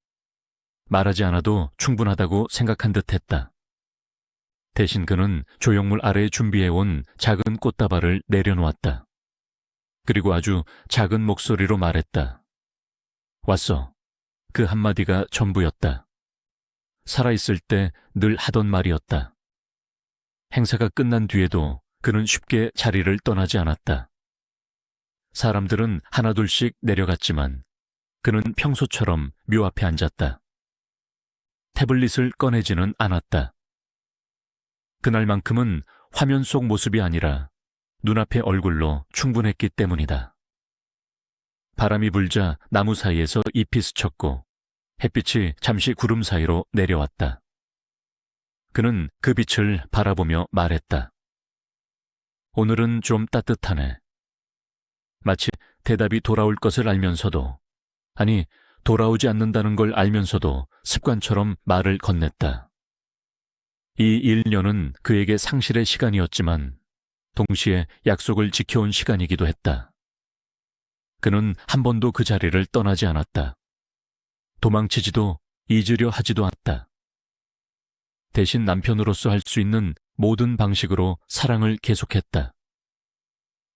[SPEAKER 3] 말하지 않아도 충분하다고 생각한 듯했다. 대신 그는 조형물 아래에 준비해온 작은 꽃다발을 내려놓았다. 그리고 아주 작은 목소리로 말했다. 왔어. 그 한마디가 전부였다. 살아있을 때 늘 하던 말이었다. 행사가 끝난 뒤에도 그는 쉽게 자리를 떠나지 않았다. 사람들은 하나둘씩 내려갔지만 그는 평소처럼 묘 앞에 앉았다. 태블릿을 꺼내지는 않았다. 그날만큼은 화면 속 모습이 아니라 눈앞의 얼굴로 충분했기 때문이다. 바람이 불자 나무 사이에서 잎이 스쳤고 햇빛이 잠시 구름 사이로 내려왔다. 그는 그 빛을 바라보며 말했다. 오늘은 좀 따뜻하네. 마치 대답이 돌아올 것을 알면서도, 아니 돌아오지 않는다는 걸 알면서도 습관처럼 말을 건넸다. 이 1년은 그에게 상실의 시간이었지만 동시에 약속을 지켜온 시간이기도 했다. 그는 한 번도 그 자리를 떠나지 않았다. 도망치지도 잊으려 하지도 않았다. 대신 남편으로서 할 수 있는 모든 방식으로 사랑을 계속했다.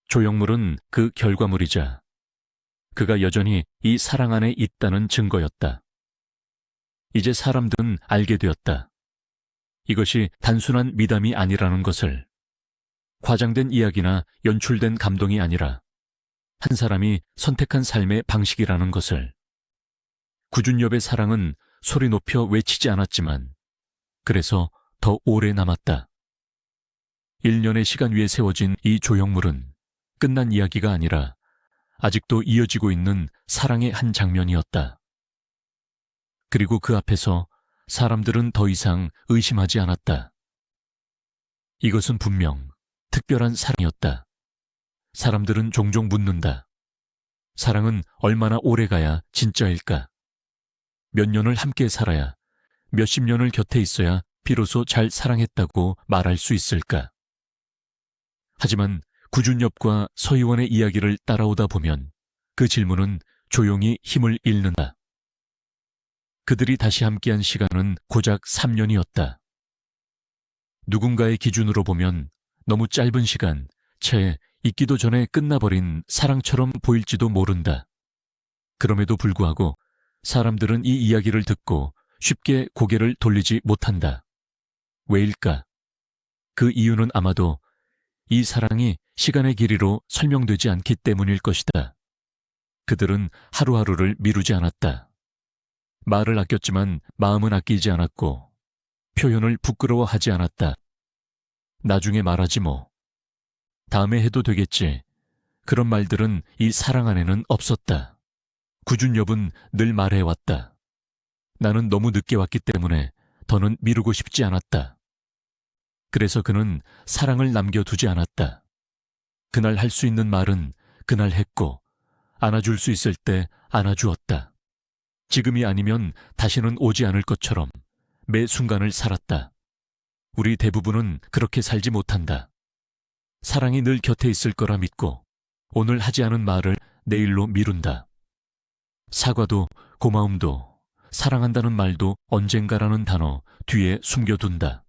[SPEAKER 3] 조형물은 그 결과물이자 그가 여전히 이 사랑 안에 있다는 증거였다. 이제 사람들은 알게 되었다. 이것이 단순한 미담이 아니라는 것을. 과장된 이야기나 연출된 감동이 아니라 한 사람이 선택한 삶의 방식이라는 것을. 구준엽의 사랑은 소리 높여 외치지 않았지만 그래서 더 오래 남았다. 1년의 시간 위에 세워진 이 조형물은 끝난 이야기가 아니라 아직도 이어지고 있는 사랑의 한 장면이었다. 그리고 그 앞에서 사람들은 더 이상 의심하지 않았다. 이것은 분명 특별한 사랑이었다. 사람들은 종종 묻는다. 사랑은 얼마나 오래 가야 진짜일까? 몇 년을 함께 살아야, 몇십 년을 곁에 있어야 비로소 잘 사랑했다고 말할 수 있을까? 하지만 구준엽과 서희원의 이야기를 따라오다 보면 그 질문은 조용히 힘을 잃는다. 그들이 다시 함께한 시간은 고작 3년이었다. 누군가의 기준으로 보면 너무 짧은 시간, 채 있기도 전에 끝나버린 사랑처럼 보일지도 모른다. 그럼에도 불구하고 사람들은 이 이야기를 듣고 쉽게 고개를 돌리지 못한다. 왜일까? 그 이유는 아마도 이 사랑이 시간의 길이로 설명되지 않기 때문일 것이다. 그들은 하루하루를 미루지 않았다. 말을 아꼈지만 마음은 아끼지 않았고 표현을 부끄러워하지 않았다. 나중에 말하지 뭐. 다음에 해도 되겠지. 그런 말들은 이 사랑 안에는 없었다. 구준엽은 늘 말해왔다. 나는 너무 늦게 왔기 때문에 더는 미루고 싶지 않았다. 그래서 그는 사랑을 남겨두지 않았다. 그날 할 수 있는 말은 그날 했고 안아줄 수 있을 때 안아주었다. 지금이 아니면 다시는 오지 않을 것처럼 매 순간을 살았다. 우리 대부분은 그렇게 살지 못한다. 사랑이 늘 곁에 있을 거라 믿고 오늘 하지 않은 말을 내일로 미룬다. 사과도 고마움도 사랑한다는 말도 언젠가라는 단어 뒤에 숨겨둔다.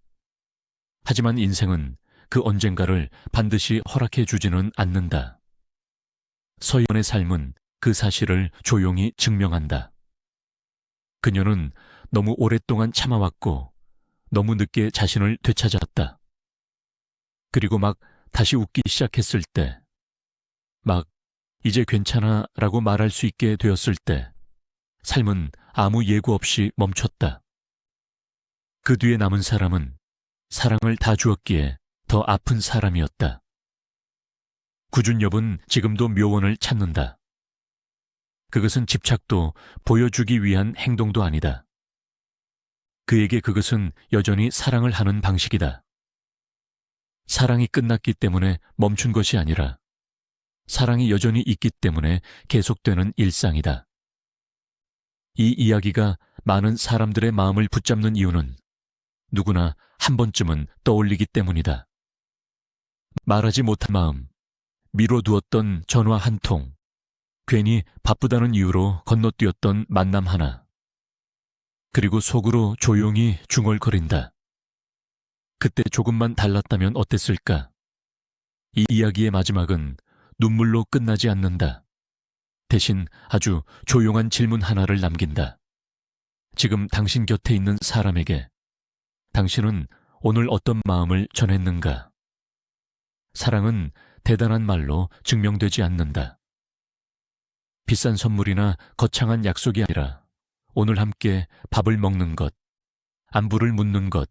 [SPEAKER 3] 하지만 인생은 그 언젠가를 반드시 허락해 주지는 않는다. 서희원의 삶은 그 사실을 조용히 증명한다. 그녀는 너무 오랫동안 참아왔고 너무 늦게 자신을 되찾았다. 그리고 막 다시 웃기 시작했을 때, 막 이제 괜찮아 라고 말할 수 있게 되었을 때 삶은 아무 예고 없이 멈췄다. 그 뒤에 남은 사람은 사랑을 다 주었기에 더 아픈 사람이었다. 구준엽은 지금도 묘원을 찾는다. 그것은 집착도 보여주기 위한 행동도 아니다. 그에게 그것은 여전히 사랑을 하는 방식이다. 사랑이 끝났기 때문에 멈춘 것이 아니라 사랑이 여전히 있기 때문에 계속되는 일상이다. 이 이야기가 많은 사람들의 마음을 붙잡는 이유는 누구나 한 번쯤은 떠올리기 때문이다. 말하지 못한 마음, 미뤄두었던 전화 한 통, 괜히 바쁘다는 이유로 건너뛰었던 만남 하나, 그리고 속으로 조용히 중얼거린다. 그때 조금만 달랐다면 어땠을까? 이 이야기의 마지막은 눈물로 끝나지 않는다. 대신 아주 조용한 질문 하나를 남긴다. 지금 당신 곁에 있는 사람에게 당신은 오늘 어떤 마음을 전했는가? 사랑은 대단한 말로 증명되지 않는다. 비싼 선물이나 거창한 약속이 아니라 오늘 함께 밥을 먹는 것, 안부를 묻는 것,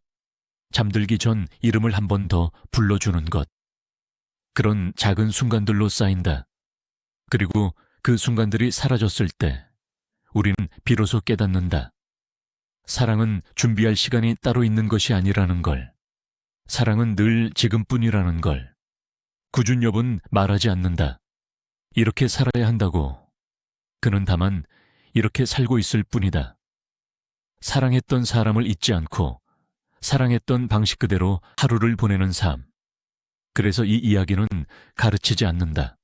[SPEAKER 3] 잠들기 전 이름을 한 번 더 불러주는 것. 그런 작은 순간들로 쌓인다. 그리고 그 순간들이 사라졌을 때 우리는 비로소 깨닫는다. 사랑은 준비할 시간이 따로 있는 것이 아니라는 걸. 사랑은 늘 지금뿐이라는 걸. 구준엽은 말하지 않는다. 이렇게 살아야 한다고. 그는 다만 이렇게 살고 있을 뿐이다. 사랑했던 사람을 잊지 않고 사랑했던 방식 그대로 하루를 보내는 삶. 그래서 이 이야기는 가르치지 않는다.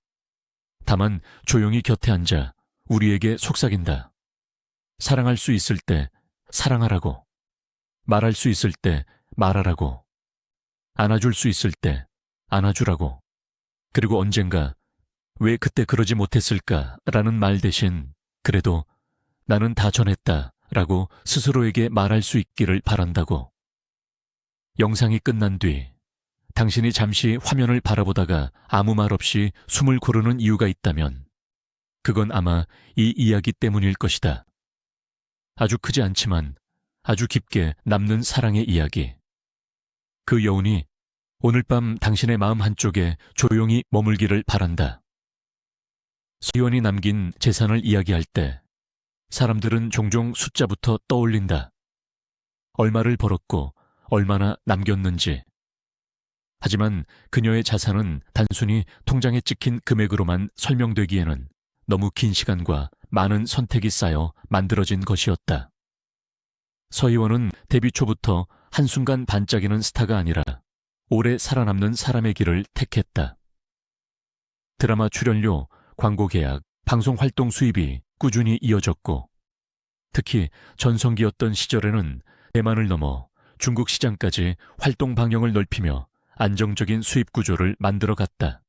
[SPEAKER 3] 다만 조용히 곁에 앉아 우리에게 속삭인다. 사랑할 수 있을 때 사랑하라고. 말할 수 있을 때 말하라고. 안아줄 수 있을 때 안아주라고. 그리고 언젠가 왜 그때 그러지 못했을까 라는 말 대신 그래도 나는 다 전했다 라고 스스로에게 말할 수 있기를 바란다고. 영상이 끝난 뒤 당신이 잠시 화면을 바라보다가 아무 말 없이 숨을 고르는 이유가 있다면 그건 아마 이 이야기 때문일 것이다. 아주 크지 않지만 아주 깊게 남는 사랑의 이야기. 그 여운이 오늘 밤 당신의 마음 한쪽에 조용히 머물기를 바란다. 서희원이 남긴 재산을 이야기할 때 사람들은 종종 숫자부터 떠올린다. 얼마를 벌었고 얼마나 남겼는지. 하지만 그녀의 자산은 단순히 통장에 찍힌 금액으로만 설명되기에는 너무 긴 시간과 많은 선택이 쌓여 만들어진 것이었다. 서희원은 데뷔 초부터 한순간 반짝이는 스타가 아니라 오래 살아남는 사람의 길을 택했다. 드라마 출연료, 광고 계약, 방송 활동 수입이 꾸준히 이어졌고, 특히 전성기였던 시절에는 대만을 넘어 중국 시장까지 활동 방향을 넓히며 안정적인 수입 구조를 만들어 갔다.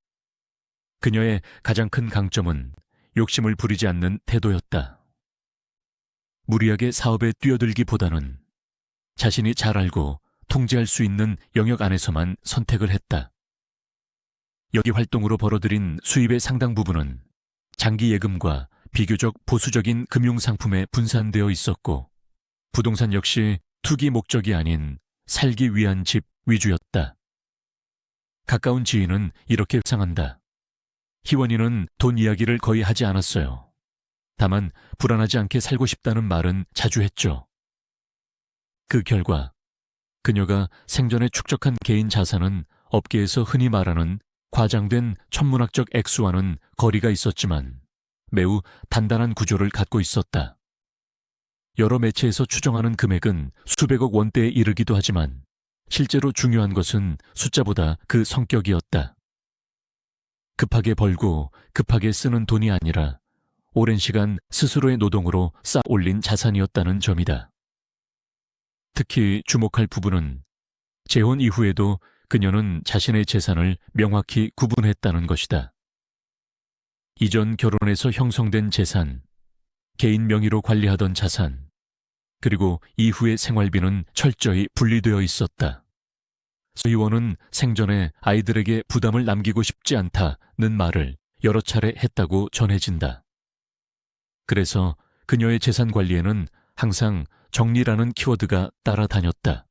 [SPEAKER 3] 그녀의 가장 큰 강점은 욕심을 부리지 않는 태도였다. 무리하게 사업에 뛰어들기보다는 자신이 잘 알고 통제할 수 있는 영역 안에서만 선택을 했다. 여기 활동으로 벌어들인 수입의 상당 부분은 장기 예금과 비교적 보수적인 금융상품에 분산되어 있었고, 부동산 역시 투기 목적이 아닌 살기 위한 집 위주였다. 가까운 지인은 이렇게 상한다. 희원이는 돈 이야기를 거의 하지 않았어요. 다만 불안하지 않게 살고 싶다는 말은 자주 했죠. 그 결과 그녀가 생전에 축적한 개인 자산은 업계에서 흔히 말하는 과장된 천문학적 액수와는 거리가 있었지만 매우 단단한 구조를 갖고 있었다. 여러 매체에서 추정하는 금액은 수백억 원대에 이르기도 하지만 실제로 중요한 것은 숫자보다 그 성격이었다. 급하게 벌고 급하게 쓰는 돈이 아니라 오랜 시간 스스로의 노동으로 쌓아 올린 자산이었다는 점이다. 특히 주목할 부분은 재혼 이후에도 그녀는 자신의 재산을 명확히 구분했다는 것이다. 이전 결혼에서 형성된 재산, 개인 명의로 관리하던 자산, 그리고 이후의 생활비는 철저히 분리되어 있었다. 서희원은 생전에 아이들에게 부담을 남기고 싶지 않다는 말을 여러 차례 했다고 전해진다. 그래서 그녀의 재산 관리에는 항상 정리라는 키워드가 따라다녔다.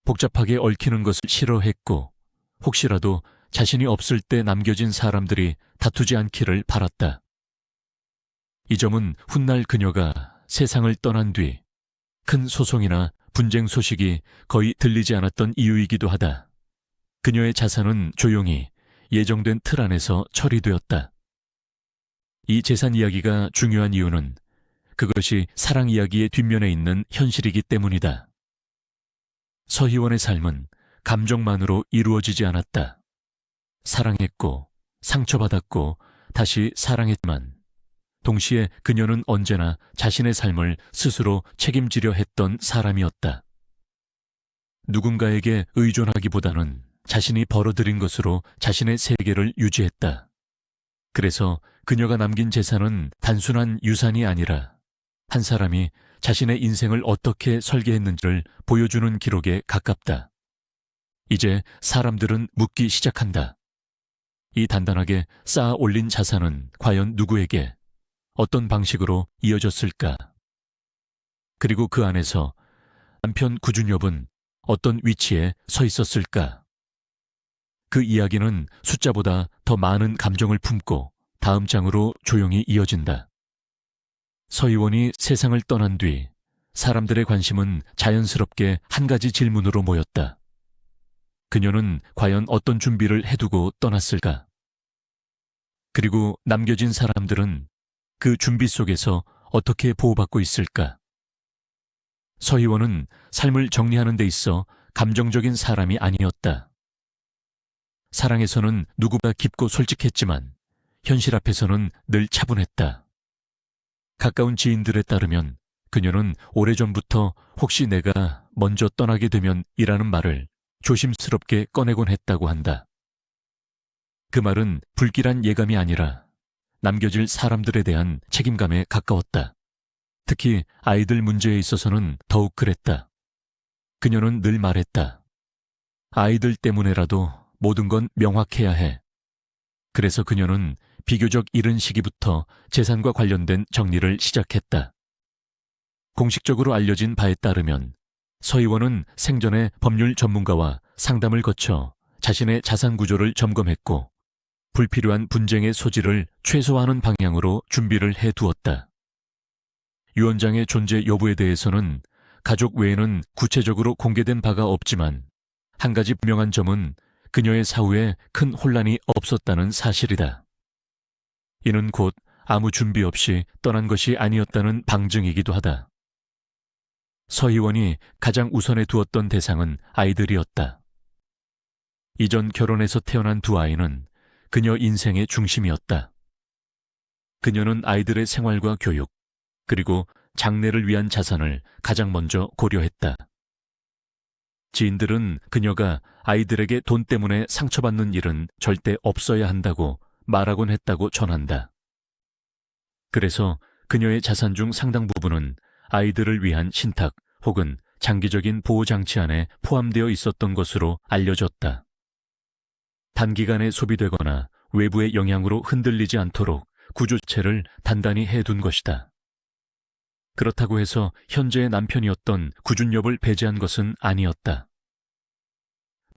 [SPEAKER 3] 복잡하게 얽히는 것을 싫어했고, 혹시라도 자신이 없을 때 남겨진 사람들이 다투지 않기를 바랐다. 이 점은 훗날 그녀가 세상을 떠난 뒤 큰 소송이나 분쟁 소식이 거의 들리지 않았던 이유이기도 하다. 그녀의 자산은 조용히 예정된 틀 안에서 처리되었다. 이 재산 이야기가 중요한 이유는 그것이 사랑 이야기의 뒷면에 있는 현실이기 때문이다. 서희원의 삶은 감정만으로 이루어지지 않았다. 사랑했고 상처받았고 다시 사랑했지만 동시에 그녀는 언제나 자신의 삶을 스스로 책임지려 했던 사람이었다. 누군가에게 의존하기보다는 자신이 벌어들인 것으로 자신의 세계를 유지했다. 그래서 그녀가 남긴 재산은 단순한 유산이 아니라 한 사람이 자신의 인생을 어떻게 설계했는지를 보여주는 기록에 가깝다. 이제 사람들은 묻기 시작한다. 이 단단하게 쌓아 올린 자산은 과연 누구에게 어떤 방식으로 이어졌을까? 그리고 그 안에서 남편 구준엽은 어떤 위치에 서 있었을까? 그 이야기는 숫자보다 더 많은 감정을 품고 다음 장으로 조용히 이어진다. 서희원이 세상을 떠난 뒤 사람들의 관심은 자연스럽게 한 가지 질문으로 모였다. 그녀는 과연 어떤 준비를 해두고 떠났을까? 그리고 남겨진 사람들은 그 준비 속에서 어떻게 보호받고 있을까? 서희원은 삶을 정리하는 데 있어 감정적인 사람이 아니었다. 사랑에서는 누구보다 깊고 솔직했지만 현실 앞에서는 늘 차분했다. 가까운 지인들에 따르면 그녀는 오래전부터 혹시 내가 먼저 떠나게 되면 이라는 말을 조심스럽게 꺼내곤 했다고 한다. 그 말은 불길한 예감이 아니라 남겨질 사람들에 대한 책임감에 가까웠다. 특히 아이들 문제에 있어서는 더욱 그랬다. 그녀는 늘 말했다. 아이들 때문에라도 모든 건 명확해야 해. 그래서 그녀는 비교적 이른 시기부터 재산과 관련된 정리를 시작했다. 공식적으로 알려진 바에 따르면 서희원은 생전에 법률 전문가와 상담을 거쳐 자신의 자산 구조를 점검했고 불필요한 분쟁의 소지를 최소화하는 방향으로 준비를 해두었다. 유언장의 존재 여부에 대해서는 가족 외에는 구체적으로 공개된 바가 없지만 한 가지 분명한 점은 그녀의 사후에 큰 혼란이 없었다는 사실이다. 이는 곧 아무 준비 없이 떠난 것이 아니었다는 방증이기도 하다. 서희원이 가장 우선에 두었던 대상은 아이들이었다. 이전 결혼해서 태어난 두 아이는 그녀 인생의 중심이었다. 그녀는 아이들의 생활과 교육, 그리고 장래를 위한 자산을 가장 먼저 고려했다. 지인들은 그녀가 아이들에게 돈 때문에 상처받는 일은 절대 없어야 한다고 말하곤 했다고 전한다. 그래서 그녀의 자산 중 상당 부분은 아이들을 위한 신탁 혹은 장기적인 보호장치 안에 포함되어 있었던 것으로 알려졌다. 단기간에 소비되거나 외부의 영향으로 흔들리지 않도록 구조체를 단단히 해둔 것이다. 그렇다고 해서 현재의 남편이었던 구준엽을 배제한 것은 아니었다.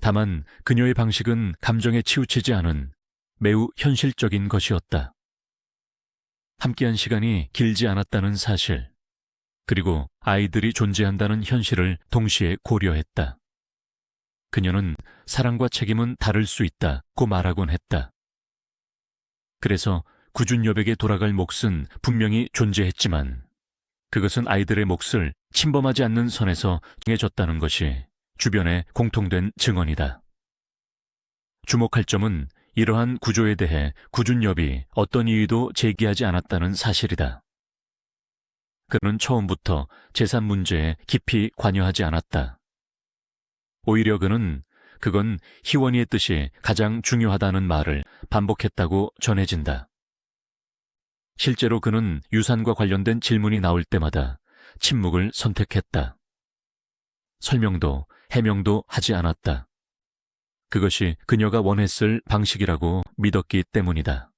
[SPEAKER 3] 다만 그녀의 방식은 감정에 치우치지 않은 매우 현실적인 것이었다. 함께한 시간이 길지 않았다는 사실, 그리고 아이들이 존재한다는 현실을 동시에 고려했다. 그녀는 사랑과 책임은 다를 수 있다고 말하곤 했다. 그래서 구준엽에게 돌아갈 몫은 분명히 존재했지만 그것은 아이들의 몫을 침범하지 않는 선에서 정해졌다는 것이 주변에 공통된 증언이다. 주목할 점은 이러한 구조에 대해 구준엽이 어떤 이의도 제기하지 않았다는 사실이다. 그는 처음부터 재산 문제에 깊이 관여하지 않았다. 오히려 그건 희원이의 뜻이 가장 중요하다는 말을 반복했다고 전해진다. 실제로 그는 유산과 관련된 질문이 나올 때마다 침묵을 선택했다. 설명도 해명도 하지 않았다. 그것이 그녀가 원했을 방식이라고 믿었기 때문이다.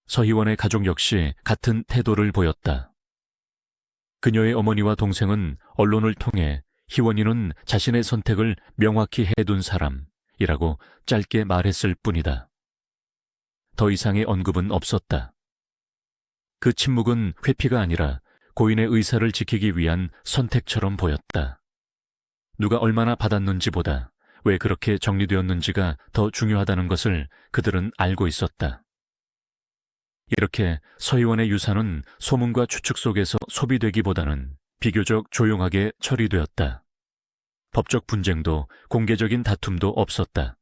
[SPEAKER 3] 서희원의 가족 역시 같은 태도를 보였다. 그녀의 어머니와 동생은 언론을 통해 희원이는 자신의 선택을 명확히 해둔 사람이라고 짧게 말했을 뿐이다. 더 이상의 언급은 없었다. 그 침묵은 회피가 아니라 고인의 의사를 지키기 위한 선택처럼 보였다. 누가 얼마나 받았는지보다 왜 그렇게 정리되었는지가 더 중요하다는 것을 그들은 알고 있었다. 이렇게 서희원의 유산은 소문과 추측 속에서 소비되기보다는 비교적 조용하게 처리되었다. 법적 분쟁도 공개적인 다툼도 없었다.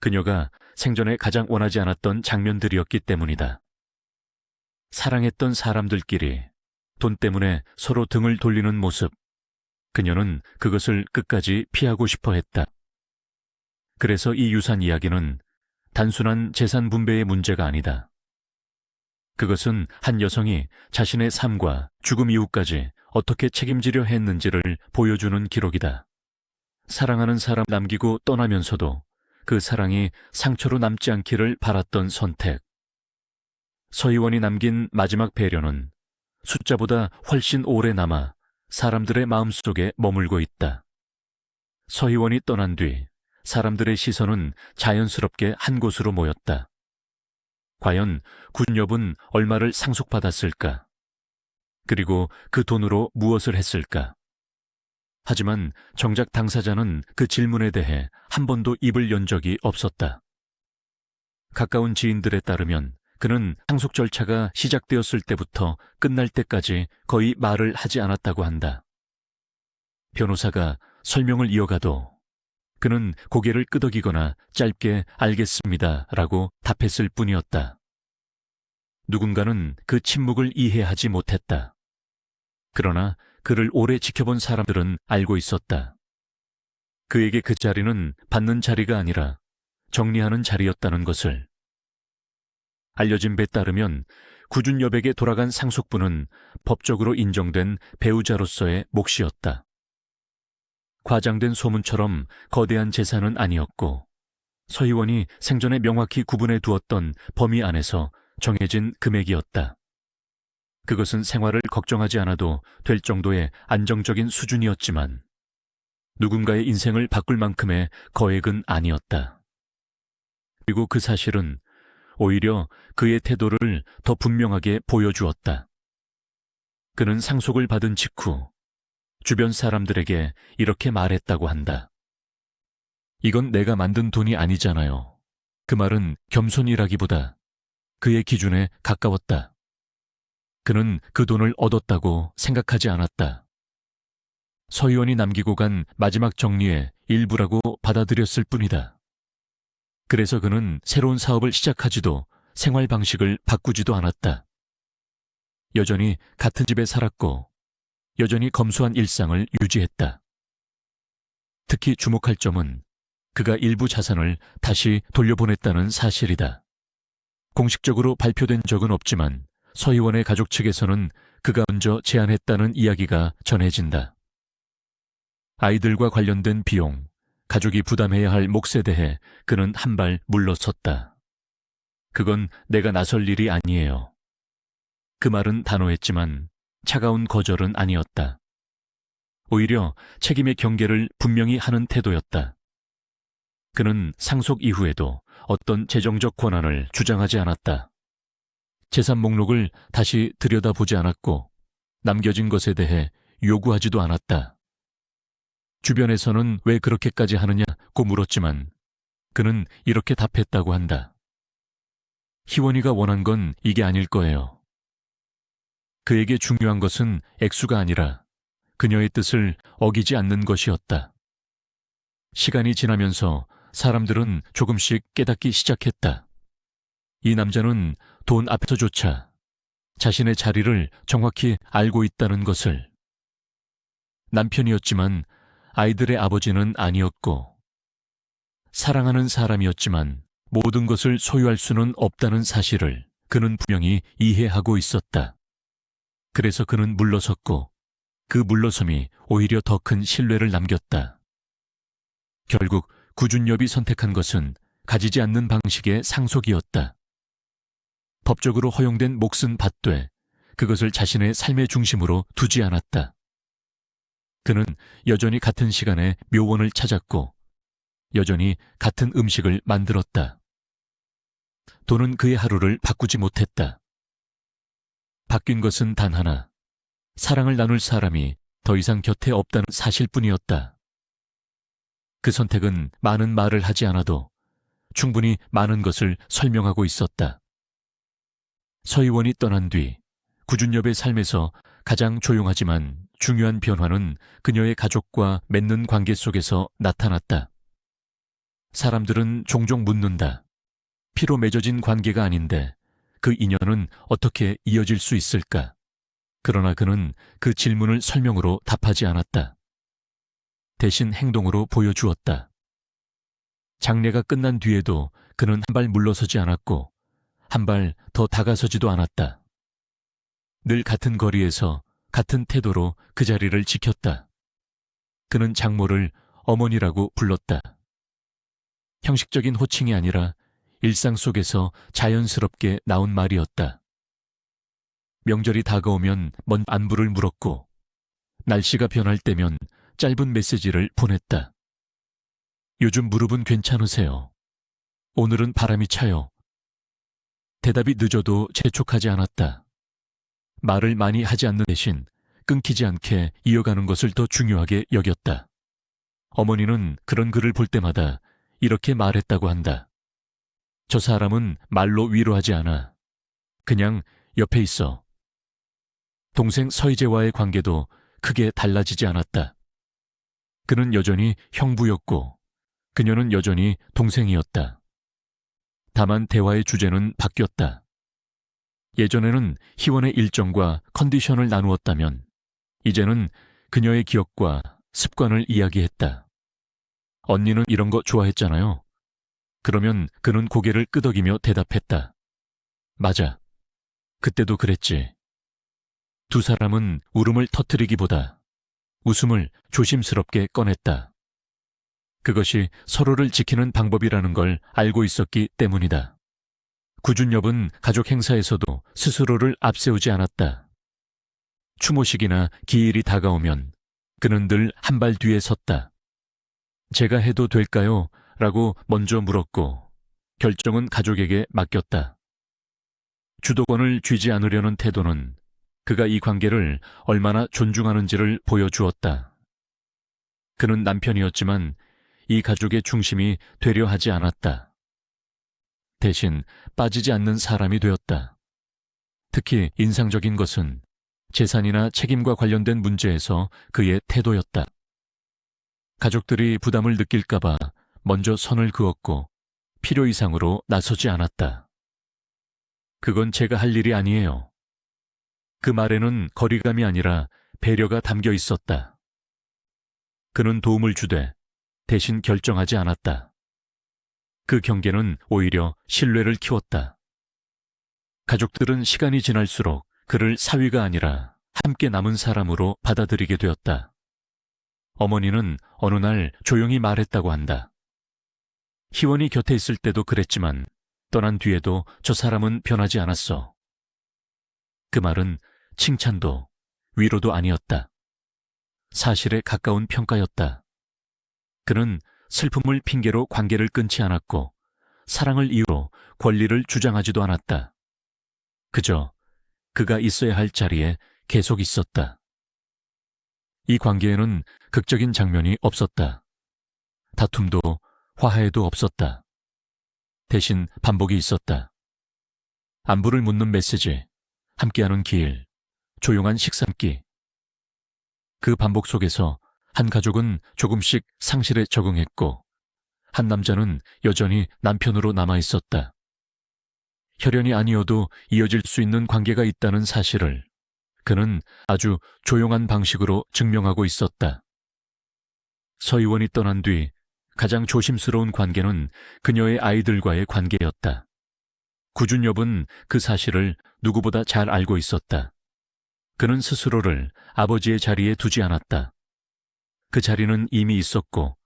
[SPEAKER 3] 그녀가 생전에 가장 원하지 않았던 장면들이었기 때문이다. 사랑했던 사람들끼리 돈 때문에 서로 등을 돌리는 모습, 그녀는 그것을 끝까지 피하고 싶어 했다. 그래서 이 유산 이야기는 단순한 재산 분배의 문제가 아니다. 그것은 한 여성이 자신의 삶과 죽음 이후까지 어떻게 책임지려 했는지를 보여주는 기록이다. 사랑하는 사람 남기고 떠나면서도 그 사랑이 상처로 남지 않기를 바랐던 선택. 서희원이 남긴 마지막 배려는 숫자보다 훨씬 오래 남아 사람들의 마음속에 머물고 있다. 서희원이 떠난 뒤 사람들의 시선은 자연스럽게 한 곳으로 모였다. 과연 구준엽은 얼마를 상속받았을까? 그리고 그 돈으로 무엇을 했을까? 하지만 정작 당사자는 그 질문에 대해 한 번도 입을 연 적이 없었다. 가까운 지인들에 따르면 그는 상속 절차가 시작되었을 때부터 끝날 때까지 거의 말을 하지 않았다고 한다. 변호사가 설명을 이어가도 그는 고개를 끄덕이거나 짧게 알겠습니다 라고 답했을 뿐이었다. 누군가는 그 침묵을 이해하지 못했다. 그러나 그를 오래 지켜본 사람들은 알고 있었다. 그에게 그 자리는 받는 자리가 아니라 정리하는 자리였다는 것을. 알려진 바에 따르면 구준엽에게 돌아간 상속분은 법적으로 인정된 배우자로서의 몫이었다. 과장된 소문처럼 거대한 재산은 아니었고 서희원이 생전에 명확히 구분해 두었던 범위 안에서 정해진 금액이었다. 그것은 생활을 걱정하지 않아도 될 정도의 안정적인 수준이었지만 누군가의 인생을 바꿀 만큼의 거액은 아니었다. 그리고 그 사실은 오히려 그의 태도를 더 분명하게 보여주었다. 그는 상속을 받은 직후 주변 사람들에게 이렇게 말했다고 한다. 이건 내가 만든 돈이 아니잖아요. 그 말은 겸손이라기보다 그의 기준에 가까웠다. 그는 그 돈을 얻었다고 생각하지 않았다. 서희원이 남기고 간 마지막 정리의 일부라고 받아들였을 뿐이다. 그래서 그는 새로운 사업을 시작하지도 생활 방식을 바꾸지도 않았다. 여전히 같은 집에 살았고 여전히 검소한 일상을 유지했다. 특히 주목할 점은 그가 일부 자산을 다시 돌려보냈다는 사실이다. 공식적으로 발표된 적은 없지만 서 의원의 가족 측에서는 그가 먼저 제안했다는 이야기가 전해진다. 아이들과 관련된 비용, 가족이 부담해야 할 몫에 대해 그는 한 발 물러섰다. 그건 내가 나설 일이 아니에요. 그 말은 단호했지만 차가운 거절은 아니었다. 오히려 책임의 경계를 분명히 하는 태도였다. 그는 상속 이후에도 어떤 재정적 권한을 주장하지 않았다. 재산 목록을 다시 들여다보지 않았고 남겨진 것에 대해 요구하지도 않았다. 주변에서는 왜 그렇게까지 하느냐고 물었지만 그는 이렇게 답했다고 한다. 희원이가 원한 건 이게 아닐 거예요. 그에게 중요한 것은 액수가 아니라 그녀의 뜻을 어기지 않는 것이었다. 시간이 지나면서 사람들은 조금씩 깨닫기 시작했다. 이 남자는 돈 앞에서조차 자신의 자리를 정확히 알고 있다는 것을. 남편이었지만 아이들의 아버지는 아니었고 사랑하는 사람이었지만 모든 것을 소유할 수는 없다는 사실을 그는 분명히 이해하고 있었다. 그래서 그는 물러섰고 그 물러섬이 오히려 더 큰 신뢰를 남겼다. 결국 구준엽이 선택한 것은 가지지 않는 방식의 상속이었다. 법적으로 허용된 몫은 받되 그것을 자신의 삶의 중심으로 두지 않았다. 그는 여전히 같은 시간에 묘원을 찾았고 여전히 같은 음식을 만들었다. 돈은 그의 하루를 바꾸지 못했다. 바뀐 것은 단 하나, 사랑을 나눌 사람이 더 이상 곁에 없다는 사실뿐이었다. 그 선택은 많은 말을 하지 않아도 충분히 많은 것을 설명하고 있었다. 서 의원이 떠난 뒤 구준엽의 삶에서 가장 조용하지만 중요한 변화는 그녀의 가족과 맺는 관계 속에서 나타났다. 사람들은 종종 묻는다. 피로 맺어진 관계가 아닌데 그 인연은 어떻게 이어질 수 있을까? 그러나 그는 그 질문을 설명으로 답하지 않았다. 대신 행동으로 보여주었다. 장례가 끝난 뒤에도 그는 한 발 물러서지 않았고 한 발 더 다가서지도 않았다. 늘 같은 거리에서 같은 태도로 그 자리를 지켰다. 그는 장모를 어머니라고 불렀다. 형식적인 호칭이 아니라 일상 속에서 자연스럽게 나온 말이었다. 명절이 다가오면 먼저 안부를 물었고 날씨가 변할 때면 짧은 메시지를 보냈다. 요즘 무릎은 괜찮으세요? 오늘은 바람이 차요. 대답이 늦어도 재촉하지 않았다. 말을 많이 하지 않는 대신 끊기지 않게 이어가는 것을 더 중요하게 여겼다. 어머니는 그런 글을 볼 때마다 이렇게 말했다고 한다. 저 사람은 말로 위로하지 않아. 그냥 옆에 있어. 동생 서희재와의 관계도 크게 달라지지 않았다. 그는 여전히 형부였고 그녀는 여전히 동생이었다. 다만 대화의 주제는 바뀌었다. 예전에는 희원의 일정과 컨디션을 나누었다면 이제는 그녀의 기억과 습관을 이야기했다. 언니는 이런 거 좋아했잖아요. 그러면 그는 고개를 끄덕이며 대답했다. 맞아. 그때도 그랬지. 두 사람은 울음을 터뜨리기보다 웃음을 조심스럽게 꺼냈다. 그것이 서로를 지키는 방법이라는 걸 알고 있었기 때문이다. 구준엽은 가족 행사에서도 스스로를 앞세우지 않았다. 추모식이나 기일이 다가오면 그는 늘 한 발 뒤에 섰다. 제가 해도 될까요? 라고 먼저 물었고 결정은 가족에게 맡겼다. 주도권을 쥐지 않으려는 태도는 그가 이 관계를 얼마나 존중하는지를 보여주었다. 그는 남편이었지만 이 가족의 중심이 되려 하지 않았다. 대신 빠지지 않는 사람이 되었다. 특히 인상적인 것은 재산이나 책임과 관련된 문제에서 그의 태도였다. 가족들이 부담을 느낄까봐 먼저 선을 그었고 필요 이상으로 나서지 않았다. 그건 제가 할 일이 아니에요. 그 말에는 거리감이 아니라 배려가 담겨 있었다. 그는 도움을 주되 대신 결정하지 않았다. 그 경계는 오히려 신뢰를 키웠다. 가족들은 시간이 지날수록 그를 사위가 아니라 함께 남은 사람으로 받아들이게 되었다. 어머니는 어느 날 조용히 말했다고 한다. 희원이 곁에 있을 때도 그랬지만 떠난 뒤에도 저 사람은 변하지 않았어. 그 말은 칭찬도 위로도 아니었다. 사실에 가까운 평가였다. 그는 슬픔을 핑계로 관계를 끊지 않았고 사랑을 이유로 권리를 주장하지도 않았다. 그저 그가 있어야 할 자리에 계속 있었다. 이 관계에는 극적인 장면이 없었다. 다툼도 화해도 없었다. 대신 반복이 있었다. 안부를 묻는 메시지, 함께하는 기일, 조용한 식사끼. 그 반복 속에서 한 가족은 조금씩 상실에 적응했고 한 남자는 여전히 남편으로 남아 있었다. 혈연이 아니어도 이어질 수 있는 관계가 있다는 사실을 그는 아주 조용한 방식으로 증명하고 있었다. 서희원이 떠난 뒤 가장 조심스러운 관계는 그녀의 아이들과의 관계였다. 구준엽은 그 사실을 누구보다 잘 알고 있었다. 그는 스스로를 아버지의 자리에 두지 않았다. 그 자리는 이미 있었고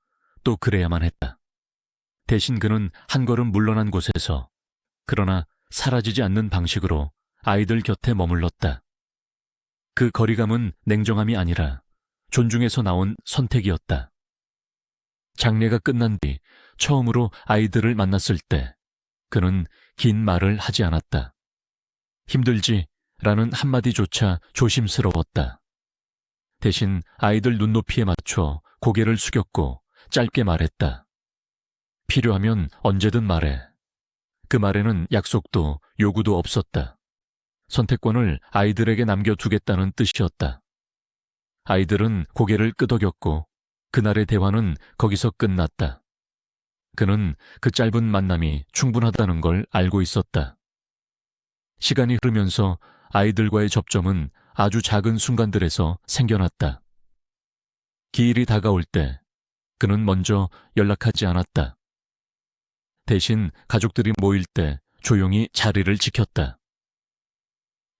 [SPEAKER 3] 또 그래야만 했다. 대신 그는 한 걸음 물러난 곳에서 그러나 사라지지 않는 방식으로 아이들 곁에 머물렀다. 그 거리감은 냉정함이 아니라 존중에서 나온 선택이었다. 장례가 끝난 뒤 처음으로 아이들을 만났을 때 그는 긴 말을 하지 않았다. 힘들지? 라는 한마디조차 조심스러웠다. 대신 아이들 눈높이에 맞춰 고개를 숙였고 짧게 말했다. 필요하면 언제든 말해. 그 말에는 약속도 요구도 없었다. 선택권을 아이들에게 남겨두겠다는 뜻이었다. 아이들은 고개를 끄덕였고 그날의 대화는 거기서 끝났다. 그는 그 짧은 만남이 충분하다는 걸 알고 있었다. 시간이 흐르면서 아이들과의 접점은 아주 작은 순간들에서 생겨났다. 기일이 다가올 때 그는 먼저 연락하지 않았다. 대신 가족들이 모일 때 조용히 자리를 지켰다.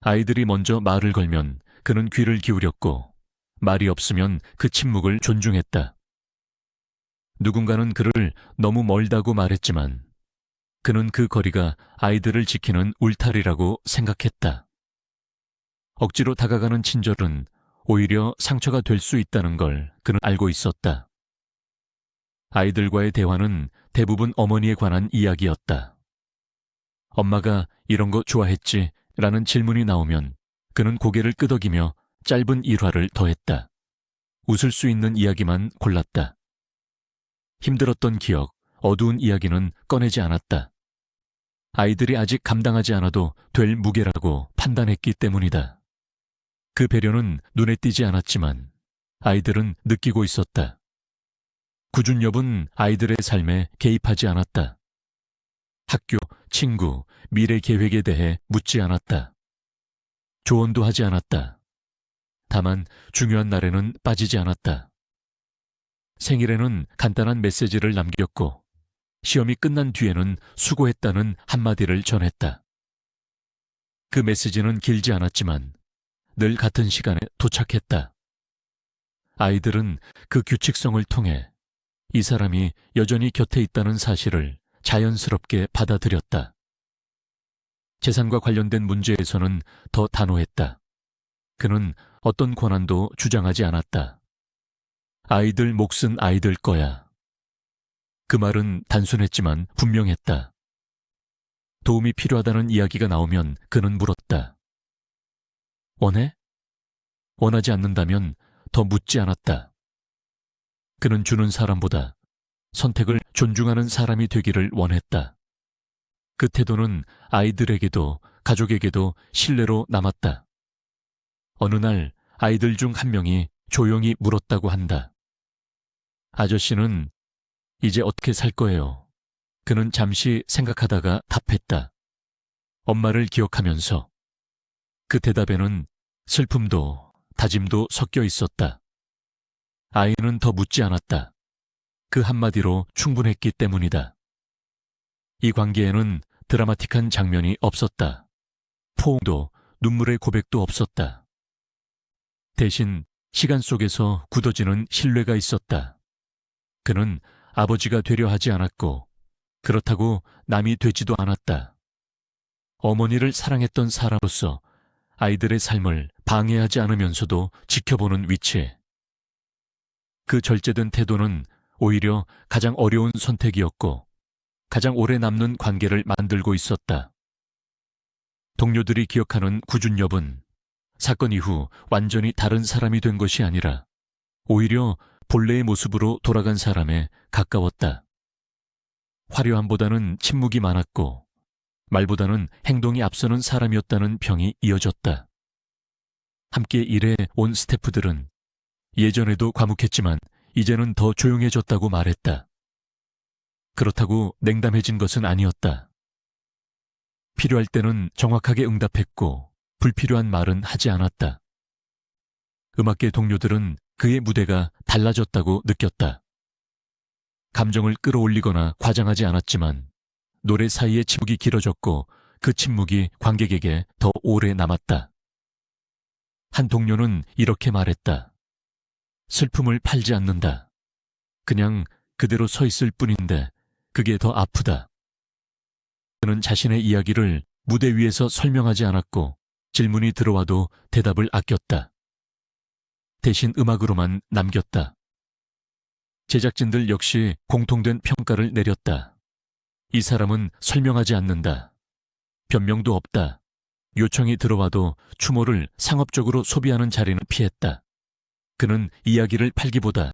[SPEAKER 3] 아이들이 먼저 말을 걸면 그는 귀를 기울였고 말이 없으면 그 침묵을 존중했다. 누군가는 그를 너무 멀다고 말했지만 그는 그 거리가 아이들을 지키는 울타리라고 생각했다. 억지로 다가가는 친절은 오히려 상처가 될 수 있다는 걸 그는 알고 있었다. 아이들과의 대화는 대부분 어머니에 관한 이야기였다. 엄마가 이런 거 좋아했지? 라는 질문이 나오면 그는 고개를 끄덕이며 짧은 일화를 더했다. 웃을 수 있는 이야기만 골랐다. 힘들었던 기억, 어두운 이야기는 꺼내지 않았다. 아이들이 아직 감당하지 않아도 될 무게라고 판단했기 때문이다. 그 배려는 눈에 띄지 않았지만 아이들은 느끼고 있었다. 구준엽은 아이들의 삶에 개입하지 않았다. 학교, 친구, 미래 계획에 대해 묻지 않았다. 조언도 하지 않았다. 다만 중요한 날에는 빠지지 않았다. 생일에는 간단한 메시지를 남겼고 시험이 끝난 뒤에는 수고했다는 한마디를 전했다. 그 메시지는 길지 않았지만 늘 같은 시간에 도착했다. 아이들은 그 규칙성을 통해 이 사람이 여전히 곁에 있다는 사실을 자연스럽게 받아들였다. 재산과 관련된 문제에서는 더 단호했다. 그는 어떤 권한도 주장하지 않았다. 아이들 몫은 아이들 거야. 그 말은 단순했지만 분명했다. 도움이 필요하다는 이야기가 나오면 그는 물었다. 원해? 원하지 않는다면 더 묻지 않았다. 그는 주는 사람보다 선택을 존중하는 사람이 되기를 원했다. 그 태도는 아이들에게도 가족에게도 신뢰로 남았다. 어느 날 아이들 중 한 명이 조용히 물었다고 한다. 아저씨는 이제 어떻게 살 거예요? 그는 잠시 생각하다가 답했다. 엄마를 기억하면서. 그 대답에는 슬픔도 다짐도 섞여 있었다. 아이는 더 묻지 않았다. 그 한마디로 충분했기 때문이다. 이 관계에는 드라마틱한 장면이 없었다. 포옹도 눈물의 고백도 없었다. 대신 시간 속에서 굳어지는 신뢰가 있었다. 그는 아버지가 되려 하지 않았고 그렇다고 남이 되지도 않았다. 어머니를 사랑했던 사람으로서 아이들의 삶을 방해하지 않으면서도 지켜보는 위치에 그 절제된 태도는 오히려 가장 어려운 선택이었고 가장 오래 남는 관계를 만들고 있었다. 동료들이 기억하는 구준엽은 사건 이후 완전히 다른 사람이 된 것이 아니라 오히려 본래의 모습으로 돌아간 사람에 가까웠다. 화려함보다는 침묵이 많았고 말보다는 행동이 앞서는 사람이었다는 평이 이어졌다. 함께 일해 온 스태프들은 예전에도 과묵했지만 이제는 더 조용해졌다고 말했다. 그렇다고 냉담해진 것은 아니었다. 필요할 때는 정확하게 응답했고 불필요한 말은 하지 않았다. 음악계 동료들은 그의 무대가 달라졌다고 느꼈다. 감정을 끌어올리거나 과장하지 않았지만 노래 사이의 침묵이 길어졌고 그 침묵이 관객에게 더 오래 남았다. 한 동료는 이렇게 말했다. 슬픔을 팔지 않는다. 그냥 그대로 서 있을 뿐인데 그게 더 아프다. 그는 자신의 이야기를 무대 위에서 설명하지 않았고 질문이 들어와도 대답을 아꼈다. 대신 음악으로만 남겼다. 제작진들 역시 공통된 평가를 내렸다. 이 사람은 설명하지 않는다. 변명도 없다. 요청이 들어와도 추모를 상업적으로 소비하는 자리는 피했다. 그는 이야기를 팔기보다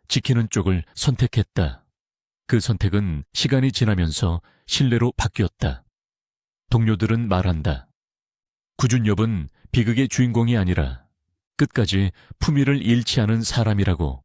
[SPEAKER 3] 지키는 쪽을 선택했다. 그 선택은 시간이 지나면서 신뢰로 바뀌었다. 동료들은 말한다. 구준엽은 비극의 주인공이 아니라 끝까지 품위를 잃지 않은 사람이라고.